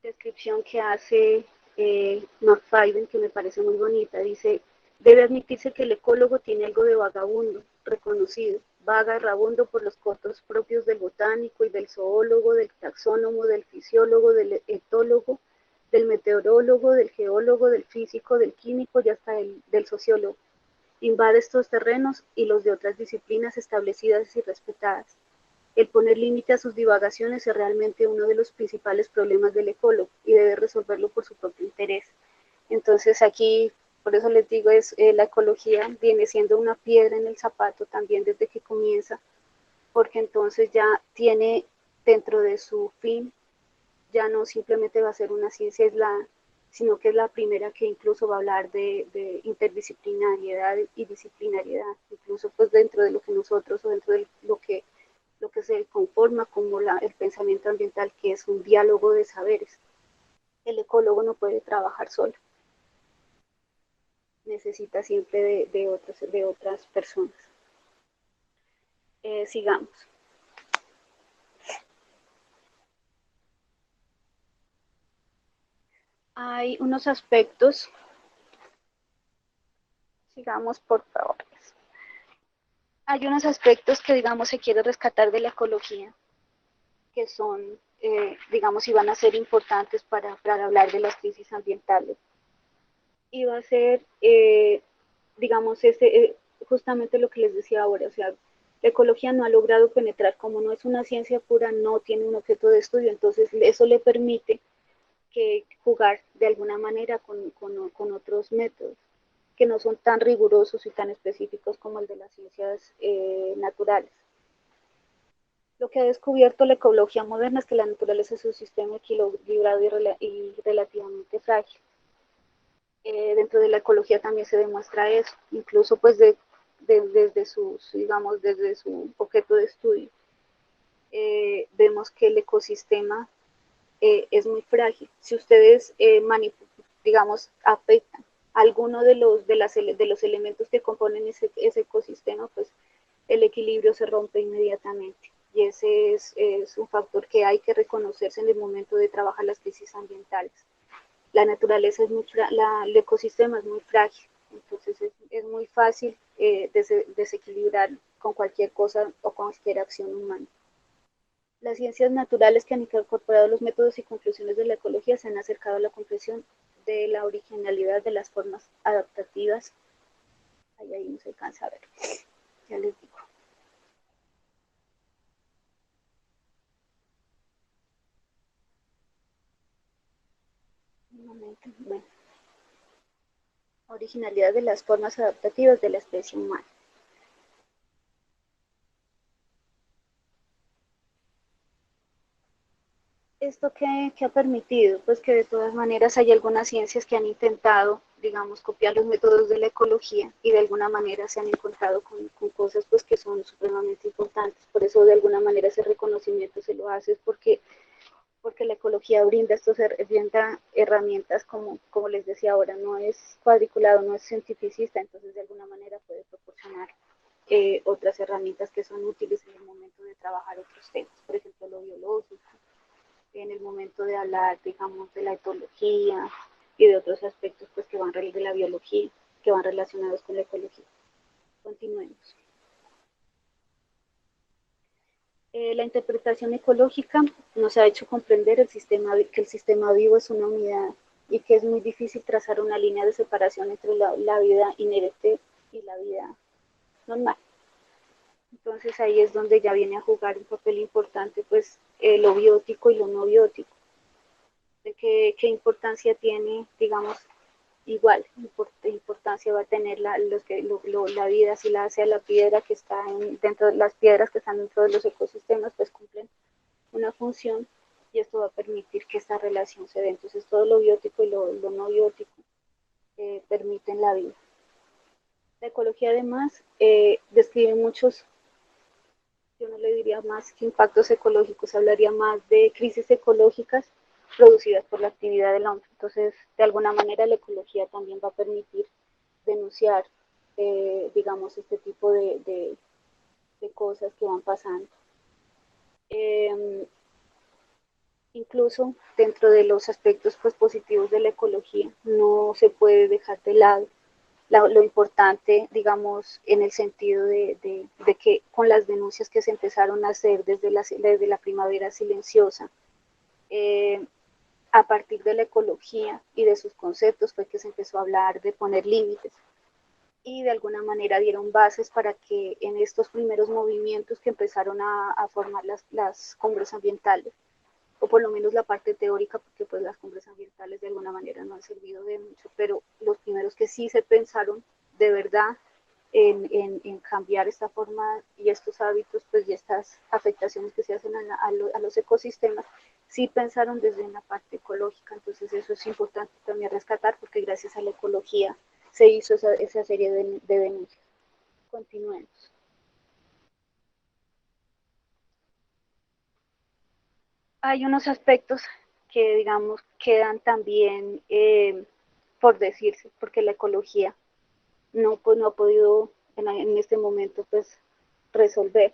descripción que hace McFadden que me parece muy bonita. Dice, debe admitirse que el ecólogo tiene algo de vagabundo, reconocido, vaga errabundo por los cotos propios del botánico y del zoólogo, del taxónomo, del fisiólogo, del etólogo, del meteorólogo, del geólogo, del físico, del químico y hasta del sociólogo. Invade estos terrenos y los de otras disciplinas establecidas y respetadas. El poner límite a sus divagaciones es realmente uno de los principales problemas del ecólogo y debe resolverlo por su propio interés. Entonces aquí, por eso les digo, la ecología viene siendo una piedra en el zapato también desde que comienza, porque entonces ya tiene dentro de su fin, ya no simplemente va a ser una ciencia aislada, sino que es la primera que incluso va a hablar de interdisciplinariedad y disciplinariedad, incluso pues dentro de lo que nosotros o dentro de lo que se conforma como el pensamiento ambiental, que es un diálogo de saberes. El ecólogo no puede trabajar solo, necesita siempre de otras personas. Sigamos. Hay unos aspectos, sigamos por favor. Hay unos aspectos que, digamos, se quiere rescatar de la ecología, que son, digamos, y van a ser importantes para hablar de las crisis ambientales. Y va a ser, digamos, justamente lo que les decía ahora, o sea, la ecología no ha logrado penetrar, como no es una ciencia pura, no tiene un objeto de estudio, entonces eso le permite que jugar de alguna manera con otros métodos que no son tan rigurosos y tan específicos como el de las ciencias naturales. Lo que ha descubierto la ecología moderna es que la naturaleza es un sistema equilibrado y relativamente frágil. Dentro de la ecología también se demuestra eso, incluso pues desde su objeto de estudio. Vemos que el ecosistema es muy frágil. Si ustedes, digamos, afectan alguno de los elementos que componen ese ecosistema, pues el equilibrio se rompe inmediatamente. Y ese es un factor que hay que reconocerse en el momento de trabajar las crisis ambientales. La naturaleza es el ecosistema es muy frágil, entonces es muy fácil desequilibrar con cualquier cosa o con cualquier acción humana. Las ciencias naturales que han incorporado los métodos y conclusiones de la ecología se han acercado a la comprensión de la originalidad de las formas adaptativas. Ahí no se alcanza a ver, ya les digo. Un momento, bueno. Originalidad de las formas adaptativas de la especie humana. ¿Esto qué ha permitido? Pues que de todas maneras hay algunas ciencias que han intentado, digamos, copiar los métodos de la ecología y de alguna manera se han encontrado con cosas pues que son supremamente importantes. Por eso de alguna manera ese reconocimiento se lo hace porque la ecología brinda herramientas como les decía ahora, no es cuadriculado, no es cientificista, entonces de alguna manera puede proporcionar otras herramientas que son útiles en el momento de trabajar otros temas, por ejemplo lo biológico, en el momento de hablar, digamos, de la etología y de otros aspectos pues, que van de la biología, que van relacionados con la ecología. Continuemos. La interpretación ecológica nos ha hecho comprender que el sistema vivo es una unidad y que es muy difícil trazar una línea de separación entre la vida inherente y la vida normal. Entonces ahí es donde ya viene a jugar un papel importante pues lo biótico y lo no biótico. De qué importancia tiene, digamos, igual importancia va a tener la vida si la hace a la piedra que está dentro de las piedras que están dentro de los ecosistemas, pues cumplen una función y esto va a permitir que esta relación se dé. Entonces todo lo biótico y lo no biótico permiten la vida. La ecología además describe muchos, yo no le diría más que impactos ecológicos, hablaría más de crisis ecológicas producidas por la actividad del hombre. Entonces, de alguna manera, la ecología también va a permitir denunciar, digamos, este tipo de cosas que van pasando. Incluso dentro de los aspectos pues, positivos de la ecología, no se puede dejar de lado lo importante, digamos, en el sentido de que con las denuncias que se empezaron a hacer desde la primavera silenciosa, a partir de la ecología y de sus conceptos fue que se empezó a hablar de poner límites y de alguna manera dieron bases para que en estos primeros movimientos que empezaron a formar las cumbres ambientales, o por lo menos la parte teórica, porque pues las cumbres ambientales de alguna manera no han servido de mucho, pero los primeros que sí se pensaron de verdad en cambiar esta forma y estos hábitos, pues y estas afectaciones que se hacen a los ecosistemas, sí pensaron desde una parte ecológica. Entonces eso es importante también rescatar, porque gracias a la ecología se hizo esa serie de denuncias. Continuemos. Hay unos aspectos que, digamos, quedan también por decirse, porque la ecología no ha podido en este momento pues resolver.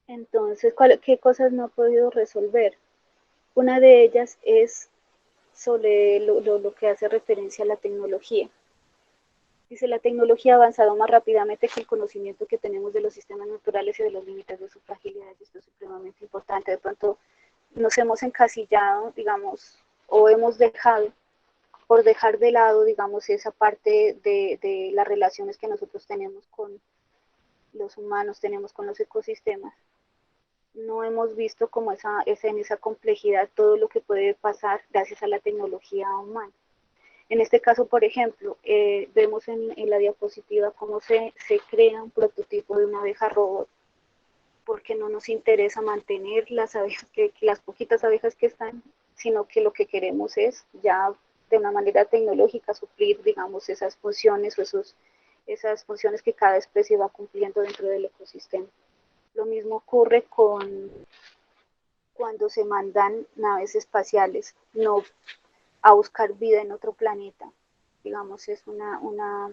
Entonces, ¿qué cosas no ha podido resolver? Una de ellas es sobre lo que hace referencia a la tecnología. Dice, la tecnología ha avanzado más rápidamente que el conocimiento que tenemos de los sistemas naturales y de los límites de su fragilidad. Esto es supremamente importante. De pronto nos hemos encasillado, digamos, o hemos dejado, por dejar de lado, digamos, esa parte de las relaciones que nosotros tenemos con los humanos, tenemos con los ecosistemas. No hemos visto como en esa complejidad todo lo que puede pasar gracias a la tecnología humana. En este caso, por ejemplo, vemos en la diapositiva cómo se crea un prototipo de una abeja robot, porque no nos interesa mantener las abejas, que las poquitas abejas que están, sino que lo que queremos es ya de una manera tecnológica suplir, digamos, esas funciones o esas funciones que cada especie va cumpliendo dentro del ecosistema. Lo mismo ocurre cuando se mandan naves espaciales, no a buscar vida en otro planeta. Digamos, es una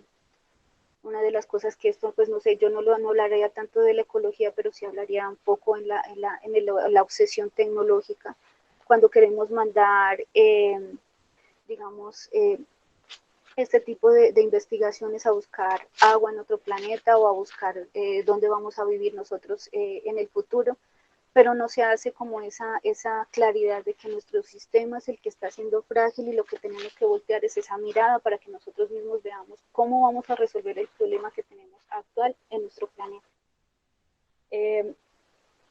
de las cosas que esto, pues no sé, yo no hablaría tanto de la ecología, pero sí hablaría un poco en la obsesión tecnológica, cuando queremos mandar, digamos, este tipo de investigaciones a buscar agua en otro planeta o a buscar dónde vamos a vivir nosotros en el futuro, pero no se hace como esa claridad de que nuestro sistema es el que está siendo frágil y lo que tenemos que voltear es esa mirada para que nosotros mismos veamos cómo vamos a resolver el problema que tenemos actual en nuestro planeta.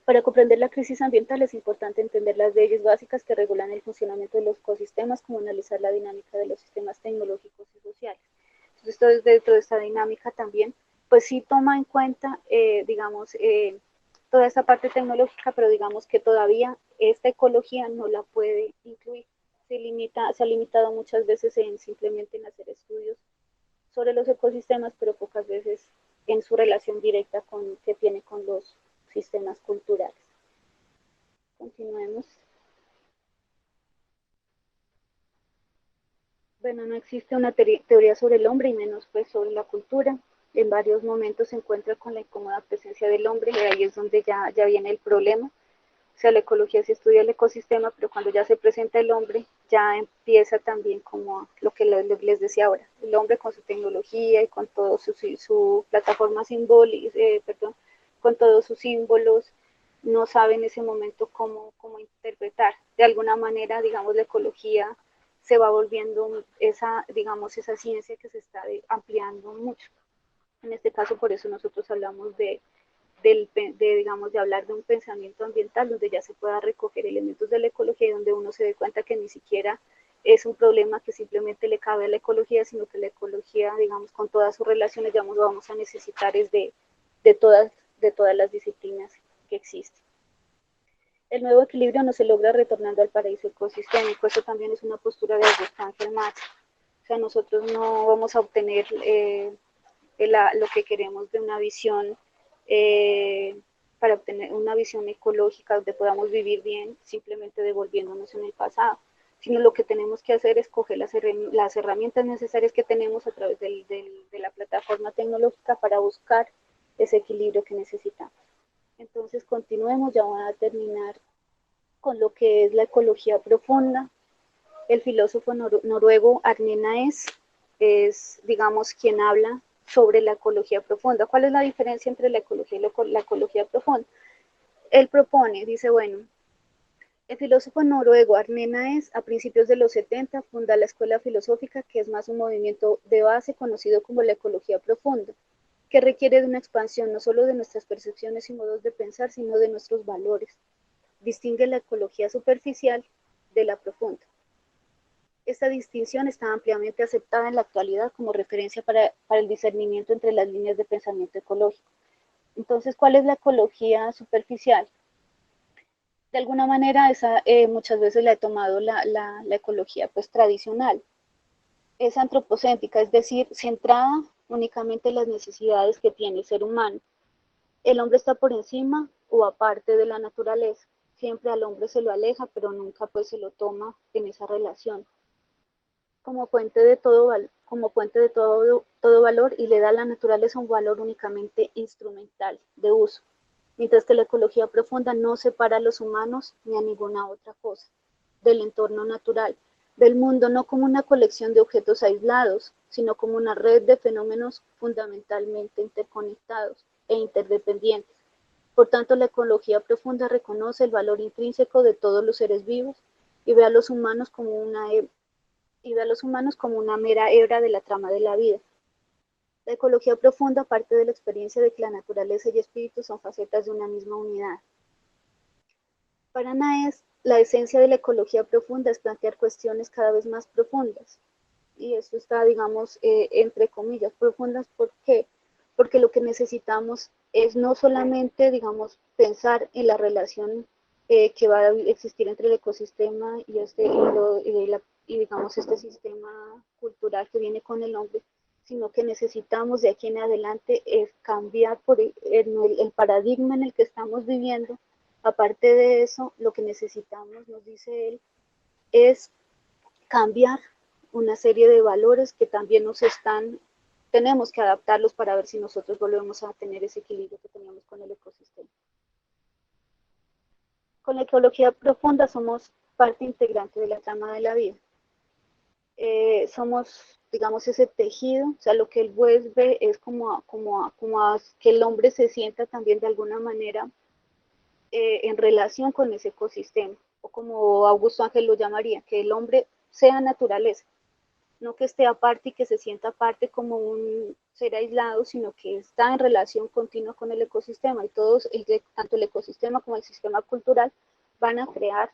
Para comprender la crisis ambiental es importante entender las leyes básicas que regulan el funcionamiento de los ecosistemas, como analizar la dinámica de los sistemas tecnológicos y sociales. Entonces, esto es dentro de esta dinámica también, pues sí toma en cuenta, digamos, toda esta parte tecnológica, pero digamos que todavía esta ecología no la puede incluir. Se ha limitado muchas veces simplemente en hacer estudios sobre los ecosistemas, pero pocas veces en su relación directa que tiene con los sistemas culturales. Continuemos. Bueno, no existe una teoría sobre el hombre y menos pues sobre la cultura. En varios momentos se encuentra con la incómoda presencia del hombre y ahí es donde ya viene el problema. O sea, la ecología sí estudia el ecosistema, pero cuando ya se presenta el hombre, ya empieza también como lo que les decía ahora, el hombre con su tecnología y con todo su plataforma simbólica, con todos sus símbolos, no sabe en ese momento cómo interpretar. De alguna manera, digamos, la ecología se va volviendo digamos, esa ciencia que se está ampliando mucho. En este caso, por eso nosotros hablamos digamos, de hablar de un pensamiento ambiental donde ya se pueda recoger elementos de la ecología y donde uno se dé cuenta que ni siquiera es un problema que simplemente le cabe a la ecología, sino que la ecología, digamos, con todas sus relaciones, digamos, lo vamos a necesitar es de todas las disciplinas que existen. El nuevo equilibrio no se logra retornando al paraíso ecosistémico, eso también es una postura de Augusto Ángel Marx. O sea, nosotros no vamos a obtener lo que queremos de una visión para obtener una visión ecológica donde podamos vivir bien, simplemente devolviéndonos en el pasado, sino lo que tenemos que hacer es coger las herramientas necesarias que tenemos a través de la plataforma tecnológica para buscar ese equilibrio que necesitamos. Entonces continuemos, ya voy a terminar con lo que es la ecología profunda. El filósofo noruego Arne Naess es, digamos, quien habla sobre la ecología profunda. ¿Cuál es la diferencia entre la ecología y la ecología profunda? Él propone, dice, bueno, el filósofo noruego Arnenaes, a principios de los 70, funda la escuela filosófica, que es más un movimiento de base conocido como la ecología profunda, que requiere de una expansión no solo de nuestras percepciones y modos de pensar, sino de nuestros valores. Distingue la ecología superficial de la profunda. Esta distinción está ampliamente aceptada en la actualidad como referencia para el discernimiento entre las líneas de pensamiento ecológico. Entonces, ¿cuál es la ecología superficial? De alguna manera, muchas veces la he tomado la ecología pues, tradicional. Es antropocéntrica, es decir, centrada únicamente en las necesidades que tiene el ser humano. El hombre está por encima o aparte de la naturaleza. Siempre al hombre se lo aleja, pero nunca pues se lo toma en esa relación. Como fuente de todo valor, y le da a la naturaleza un valor únicamente instrumental de uso, mientras que la ecología profunda no separa a los humanos ni a ninguna otra cosa del entorno natural, del mundo, no como una colección de objetos aislados, sino como una red de fenómenos fundamentalmente interconectados e interdependientes. Por tanto, la ecología profunda reconoce el valor intrínseco de todos los seres vivos y ve a los humanos como una mera hebra de la trama de la vida. La ecología profunda parte de la experiencia de que la naturaleza y espíritu son facetas de una misma unidad. Para Naes, la esencia de la ecología profunda es plantear cuestiones cada vez más profundas. Y esto está, digamos, entre comillas, profundas. ¿Por qué? Porque lo que necesitamos es no solamente, digamos, pensar en la relación que va a existir entre el ecosistema y digamos, este sistema cultural que viene con el hombre, sino que necesitamos de aquí en adelante es cambiar el paradigma en el que estamos viviendo. Aparte de eso, lo que necesitamos, nos dice él, es cambiar una serie de valores que también tenemos que adaptarlos para ver si nosotros volvemos a tener ese equilibrio que teníamos con el ecosistema. Con la ecología profunda somos parte integrante de la trama de la vida. Somos, digamos, ese tejido, o sea, lo que él vuelve es como que el hombre se sienta también de alguna manera en relación con ese ecosistema, o como Augusto Ángel lo llamaría, que el hombre sea naturaleza, no que esté aparte y que se sienta aparte como un ser aislado, sino que está en relación continua con el ecosistema, y todos, tanto el ecosistema como el sistema cultural, van a crear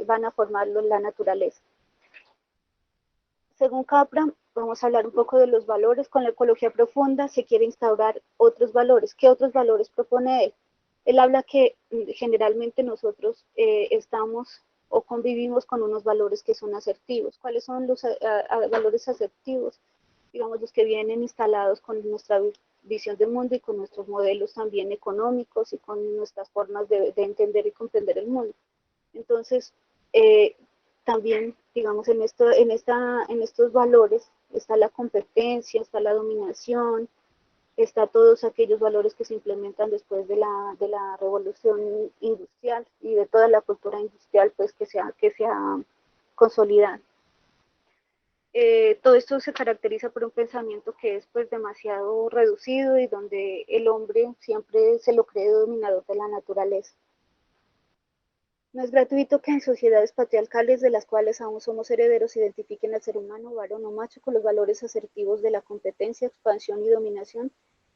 van a formarlo en la naturaleza. Según Capra, vamos a hablar un poco de los valores. Con la ecología profunda se quiere instaurar otros valores. ¿Qué otros valores propone él? Él habla que generalmente nosotros estamos o convivimos con unos valores que son asertivos. ¿Cuáles son los valores asertivos? Digamos, los que vienen instalados con nuestra visión del mundo y con nuestros modelos también económicos y con nuestras formas de entender y comprender el mundo. Entonces, también, digamos, en estos valores está la competencia, está la dominación, está todos aquellos valores que se implementan después de la revolución industrial y de toda la cultura industrial pues que se ha consolidado. Todo esto se caracteriza por un pensamiento que es pues demasiado reducido y donde el hombre siempre se lo cree dominador de la naturaleza. No es gratuito que en sociedades patriarcales de las cuales aún somos herederos identifiquen al ser humano, varón o macho, con los valores asertivos de la competencia, expansión y dominación,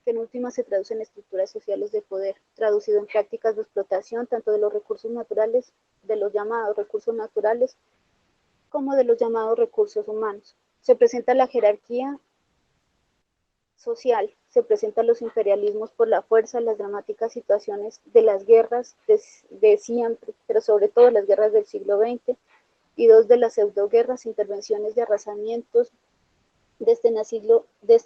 que en última se traduce en estructuras sociales de poder, traducido en prácticas de explotación tanto de los recursos naturales, de los llamados recursos naturales, como de los llamados recursos humanos. Se presenta la jerarquía social, se presentan los imperialismos por la fuerza, las dramáticas situaciones de las guerras de siempre, pero sobre todo las guerras del siglo XX, y dos de las pseudoguerras, intervenciones de arrasamientos de este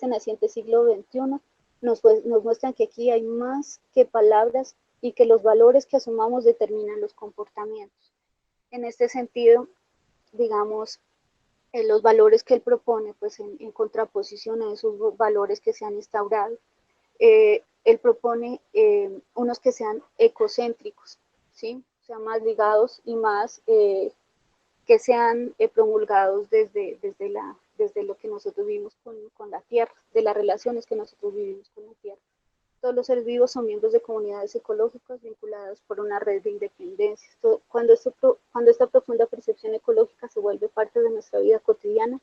naciente siglo XXI, nos muestran que aquí hay más que palabras y que los valores que asumamos determinan los comportamientos. En este sentido, digamos, los valores que él propone, pues en contraposición a esos valores que se han instaurado, él propone unos que sean ecocéntricos, ¿sí? O sea, más ligados y más que sean promulgados desde lo que nosotros vimos con la tierra, de las relaciones que nosotros vivimos con la tierra. Todos los seres vivos son miembros de comunidades ecológicas vinculadas por una red de independencia. Cuando esta profunda percepción ecológica se vuelve parte de nuestra vida cotidiana,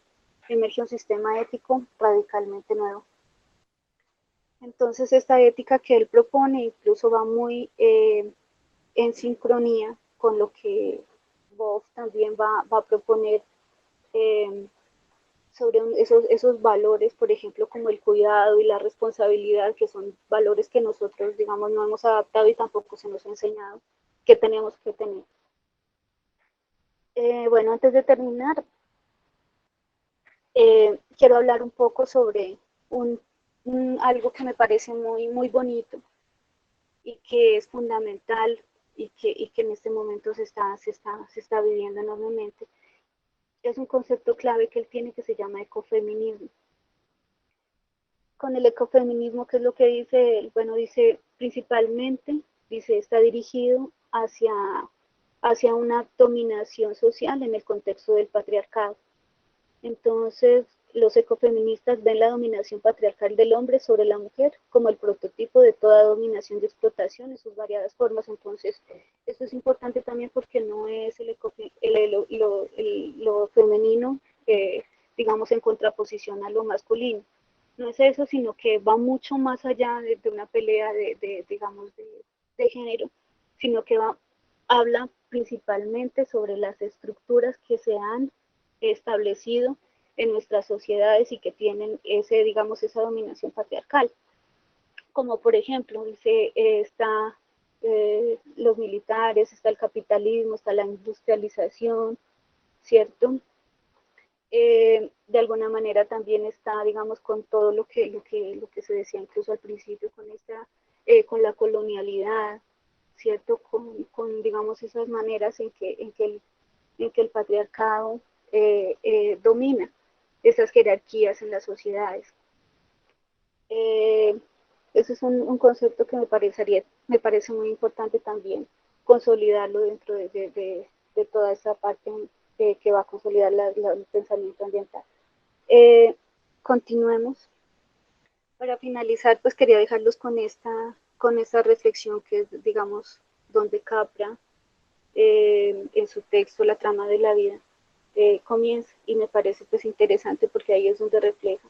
emerge un sistema ético radicalmente nuevo. Entonces, esta ética que él propone incluso va muy en sincronía con lo que Boff también va a proponer sobre esos valores, por ejemplo, como el cuidado y la responsabilidad, que son valores que nosotros, digamos, no hemos adaptado y tampoco se nos ha enseñado que tenemos que tener. Bueno, antes de terminar, quiero hablar un poco sobre algo que me parece muy bonito y que es fundamental y que en este momento se está viviendo enormemente. Es un concepto clave que él tiene que se llama ecofeminismo. Con el ecofeminismo, ¿qué es lo que dice él? Bueno, dice principalmente, dice, está dirigido hacia una dominación social en el contexto del patriarcado. Entonces, los ecofeministas ven la dominación patriarcal del hombre sobre la mujer como el prototipo de toda dominación de explotación en sus variadas formas. Entonces, esto es importante también porque no es lo femenino, digamos, en contraposición a lo masculino. No es eso, sino que va mucho más allá de una pelea digamos, de género, sino que habla principalmente sobre las estructuras que se han establecido en nuestras sociedades y que tienen digamos, esa dominación patriarcal. Como por ejemplo, dice, está los militares, está el capitalismo, está la industrialización, ¿cierto? De alguna manera también está, digamos, con todo lo que se decía incluso al principio, con la colonialidad, ¿cierto? Digamos, esas maneras en que el patriarcado domina esas jerarquías en las sociedades. Ese es un concepto que me parece muy importante también consolidarlo dentro de toda esa parte que va a consolidar el pensamiento ambiental. Continuemos. Para finalizar, pues quería dejarlos con esta reflexión que es, digamos, donde Capra, en su texto La trama de la vida, comienza, y me parece pues interesante porque ahí es donde refleja.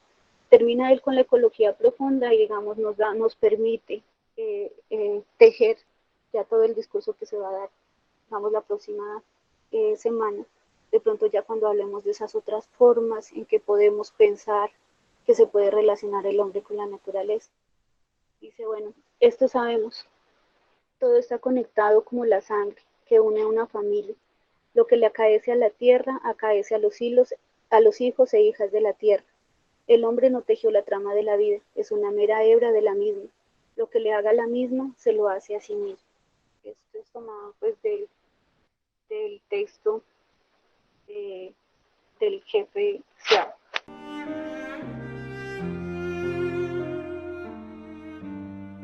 Termina él con la ecología profunda y, digamos, nos permite tejer ya todo el discurso que se va a dar, digamos, la próxima semana. De pronto ya cuando hablemos de esas otras formas en que podemos pensar que se puede relacionar el hombre con la naturaleza. Dice, bueno, esto sabemos, todo está conectado como la sangre que une a una familia. Lo que le acaece a la tierra, acaece a los hijos e hijas de la tierra. El hombre no tejió la trama de la vida, es una mera hebra de la misma. Lo que le haga a la misma, se lo hace a sí mismo. Esto es tomado pues del texto del jefe